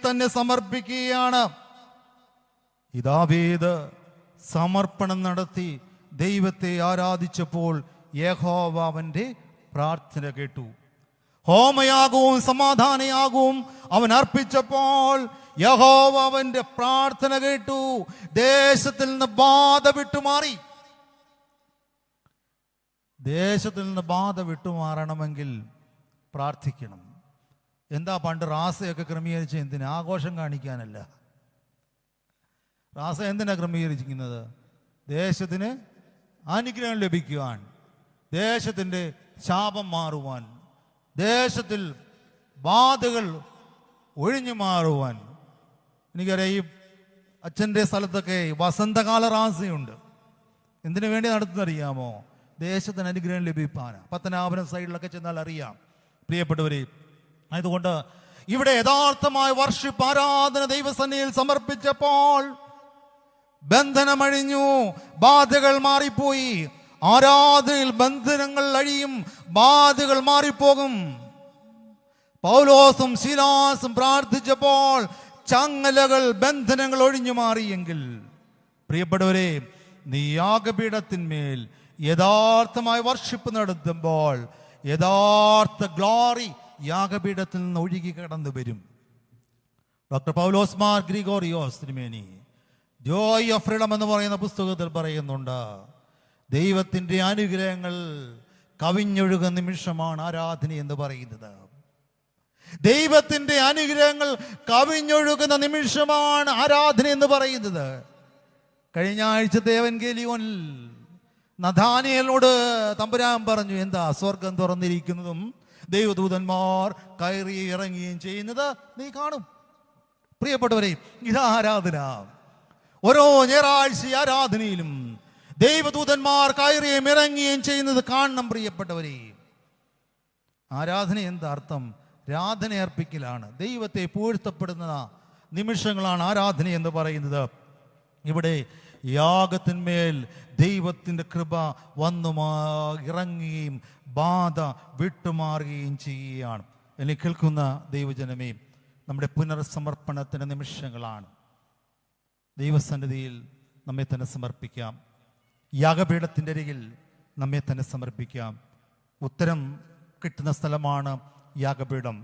തന്നെ സമർപ്പിക്കുകയാണ്. ദാവീദ് സമർപ്പണം നടത്തി ദൈവത്തെ ആരാധിച്ചപ്പോൾ യഹോവ അവന്റെ പ്രാർത്ഥന കേട്ടു. ഹോമയാഗവും സമാധാനയാഗവും അവൻ അർപ്പിച്ചപ്പോൾ യഹോവ അവന്റെ പ്രാർത്ഥന കേട്ടു. ദേശത്തിൽ നിന്ന് ബാധ വിട്ടുമാറി. ദേശത്തിൽ നിന്ന് ബാധ വിട്ടുമാറണമെങ്കിൽ പ്രാർത്ഥിക്കണം. എന്താ പണ്ട് റാസയൊക്കെ ക്രമീകരിച്ച്? എന്തിനാ? ആഘോഷം കാണിക്കാനല്ല. റാസ എന്തിനാ ക്രമീകരിച്ചിരിക്കുന്നത്? ദേശത്തിന് അനുഗ്രഹം ലഭിക്കുവാൻ, ദേശത്തിൻ്റെ ശാപം മാറുവാൻ, ദേശത്തിൽ ബാധകൾ ഒഴിഞ്ഞു മാറുവാൻ. എനിക്കറിയാം, ഈ അച്ഛൻ്റെ സ്ഥലത്തൊക്കെ വസന്തകാല റാസയുണ്ട്. എന്തിനു വേണ്ടി നടത്തുന്നറിയാമോ? ദേശത്തിന് അനുഗ്രഹം ലഭിപ്പാൻ. പത്തനാപുരം സൈഡിലൊക്കെ ചെന്നാൽ അറിയാം. പ്രിയപ്പെട്ടവരെ, അതുകൊണ്ട് ഇവിടെ യഥാർത്ഥമായ വർഷിപ്പ് ആരാധന ദൈവസന്നിധിയിൽ സമർപ്പിച്ചപ്പോൾ ബന്ധനമഴിഞ്ഞു, ബാധകൾ മാറിപ്പോയി. ആരാധനയിൽ ബന്ധനങ്ങൾ അഴിയും, ബാധകൾ മാറിപ്പോകും. പൗലോസും ശീലാസും പ്രാർത്ഥിച്ചപ്പോൾ ചങ്ങലകൾ, ബന്ധനങ്ങൾ ഒഴിഞ്ഞു മാറിയെങ്കിൽ, പ്രിയപ്പെട്ടവരെ, നീ യാഗപീഠത്തിന്മേൽ യഥാർത്ഥമായ വർഷിപ്പ് നടത്തുമ്പോൾ യഥാർത്ഥ ഗ്ലോറി യാഗപീഠത്തിൽ നിന്ന് ഒഴുകി കടന്നു വരും. ഡോക്ടർ പൗലോസ് മാർ ഗ്രിഗോറിയോസ് തിരുമേനി ജോയ് ഓഫ് ഫ്രീഡം എന്ന് പറയുന്ന പുസ്തകത്തിൽ പറയുന്നുണ്ട്, ദൈവത്തിൻ്റെ അനുഗ്രഹങ്ങൾ കവിഞ്ഞൊഴുകുന്ന നിമിഷമാണ് ആരാധന എന്ന് പറയുന്നത്. ദൈവത്തിൻ്റെ അനുഗ്രഹങ്ങൾ കവിഞ്ഞൊഴുകുന്ന നിമിഷമാണ് ആരാധന എന്ന് പറയുന്നത്. കഴിഞ്ഞ ആഴ്ചത്തെ എവൻഗേലിയോനിൽ നഥാനിയേലിനോട് തമ്പുരാൻ പറഞ്ഞു, എന്താ? സ്വർഗം തുറന്നിരിക്കുന്നതും ദൈവദൂതന്മാർ കയറി ഇറങ്ങുകയും ചെയ്യുന്നത് നീ കാണും. പ്രിയപ്പെട്ടവരെ, ഇതാ ആരാധന. ഓരോ ഞായറാഴ്ച ആരാധനയിലും ദൈവദൂതന്മാർ കയറിയും ഇറങ്ങുകയും ചെയ്യുന്നത് കാണണം. പ്രിയപ്പെട്ടവരെ, ആരാധന എന്താ അർത്ഥം? ആരാധന അർപ്പിക്കലാണ്. ദൈവത്തെ പൂഴ്ത്തപ്പെടുന്ന നിമിഷങ്ങളാണ് ആരാധന എന്ന് പറയുന്നത്. ഇവിടെ യാഗത്തിന്മേൽ ദൈവത്തിൻ്റെ കൃപ വന്നു ഇറങ്ങുകയും ബാധ വിട്ടുമാറുകയും ചെയ്യുകയാണ്. എന്നെ കേൾക്കുന്ന ദൈവജനമേ, നമ്മുടെ പുനർസമർപ്പണത്തിൻ്റെ നിമിഷങ്ങളാണ്. ദൈവസന്നിധിയിൽ നമ്മെ തന്നെ സമർപ്പിക്കാം. യാഗപീഠത്തിൻ്റെ അരികിൽ നമ്മെ തന്നെ സമർപ്പിക്കാം. ഉത്തരം കിട്ടുന്ന സ്ഥലമാണ് യാഗപീഠം.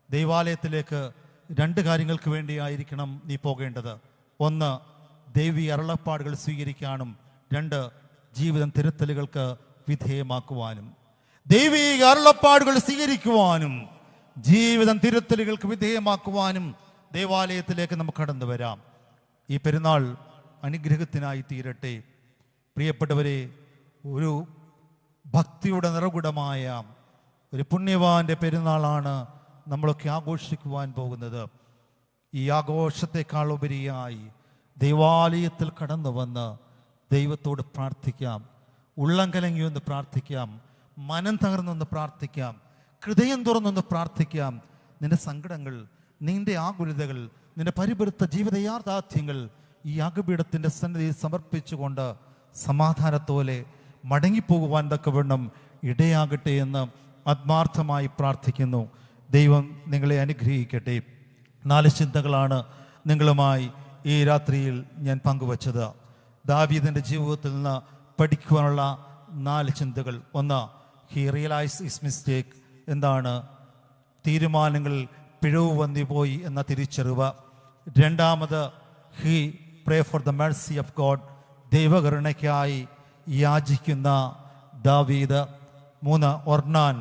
ദൈവാലയത്തിലേക്ക് 2 കാര്യങ്ങൾക്ക് വേണ്ടിയായിരിക്കണം നീ പോകേണ്ടത്. 1, ദൈവീയ അരുളപ്പാടുകൾ സ്വീകരിക്കാനും. 2, ജീവിതം തിരുത്തലുകൾക്ക് വിധേയമാക്കുവാനും. ദൈവീക അരുളപ്പാടുകൾ സ്വീകരിക്കുവാനും ജീവിതം തിരുത്തലുകൾക്ക് വിധേയമാക്കുവാനും ദേവാലയത്തിലേക്ക് നമുക്ക് കടന്നു വരാം. ഈ പെരുന്നാൾ അനുഗ്രഹത്തിനായി തീരട്ടെ. പ്രിയപ്പെട്ടവരെ, ഒരു ഭക്തിയുടെ നിറകുടമായ ഒരു പുണ്യവാന്റെ പെരുന്നാളാണ് നമ്മളൊക്കെ ആഘോഷിക്കുവാൻ പോകുന്നത്. ഈ ആഘോഷത്തെക്കാൾ ഉപരിയായി ദൈവാലയത്തിൽ കടന്നു വന്ന് ദൈവത്തോട് പ്രാർത്ഥിക്കാം. ഉള്ളം കലങ്ങി ഒന്ന് പ്രാർത്ഥിക്കാം, മനം തകർന്നൊന്ന് പ്രാർത്ഥിക്കാം, ഹൃദയം തുറന്നൊന്ന് പ്രാർത്ഥിക്കാം. നിന്റെ സങ്കടങ്ങൾ, നിന്റെ ആകുലതകൾ, നിന്റെ പരിപുരത്ത ജീവിത യാഥാർത്ഥ്യങ്ങൾ ഈ യാഗപീഠത്തിൻ്റെ സന്നിധിയിൽ സമർപ്പിച്ചുകൊണ്ട് സമാധാനത്തോലെ മടങ്ങിപ്പോകുവാൻ തക്കവണ്ണം ഇടയാകട്ടെ എന്ന് ആത്മാർത്ഥമായി പ്രാർത്ഥിക്കുന്നു. ദൈവം നിങ്ങളെ അനുഗ്രഹിക്കട്ടെ. 4 ചിന്തകളാണ് നിങ്ങളുമായി ഈ രാത്രിയിൽ ഞാൻ പങ്കുവച്ചത്. ദാവീദിൻ്റെ ജീവിതത്തിൽ നിന്ന് പഠിക്കുവാനുള്ള 4 ചിന്തകൾ. 1, ഹി റിയലൈസ് ഹിസ് മിസ്റ്റേക്ക്. എന്താണ്? തീരുമാനങ്ങളിൽ പിഴവ് വന്നുപോയി എന്ന തിരിച്ചറിവ്. 2, he pray for the mercy of God. ദൈവകരുണയ്ക്കായി യാചിക്കുന്ന ദാവീദ്. 3, ഒർണാൻ,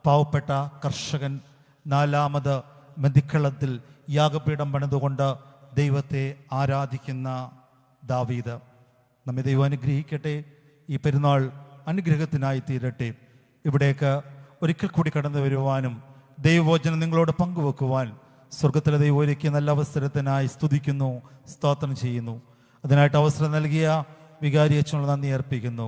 പാവപ്പെട്ട കർഷകൻ. 4, മെതിക്കളത്തിൽ യാഗപീഠം പണിതുകൊണ്ട് ദൈവത്തെ ആരാധിക്കുന്ന ദാവീദ്. നമ്മെ ദൈവം അനുഗ്രഹിക്കട്ടെ. ഈ പെരുന്നാൾ അനുഗ്രഹത്തിനായി തീരട്ടെ. ഇവിടേക്ക് ഒരിക്കൽ കൂടി കടന്നു വരുവാനും ദൈവവചനം നിങ്ങളോട് പങ്കുവെക്കുവാൻ സ്വർഗത്തിലെ ദൈവം ഒരുക്കിയ നല്ല അവസരത്തിനായി സ്തുതിക്കുന്നു, സ്തോത്രം ചെയ്യുന്നു. അതിനായിട്ട് അവസരം നൽകിയ വികാരി അച്ഛനോട് നന്ദി അർപ്പിക്കുന്നു.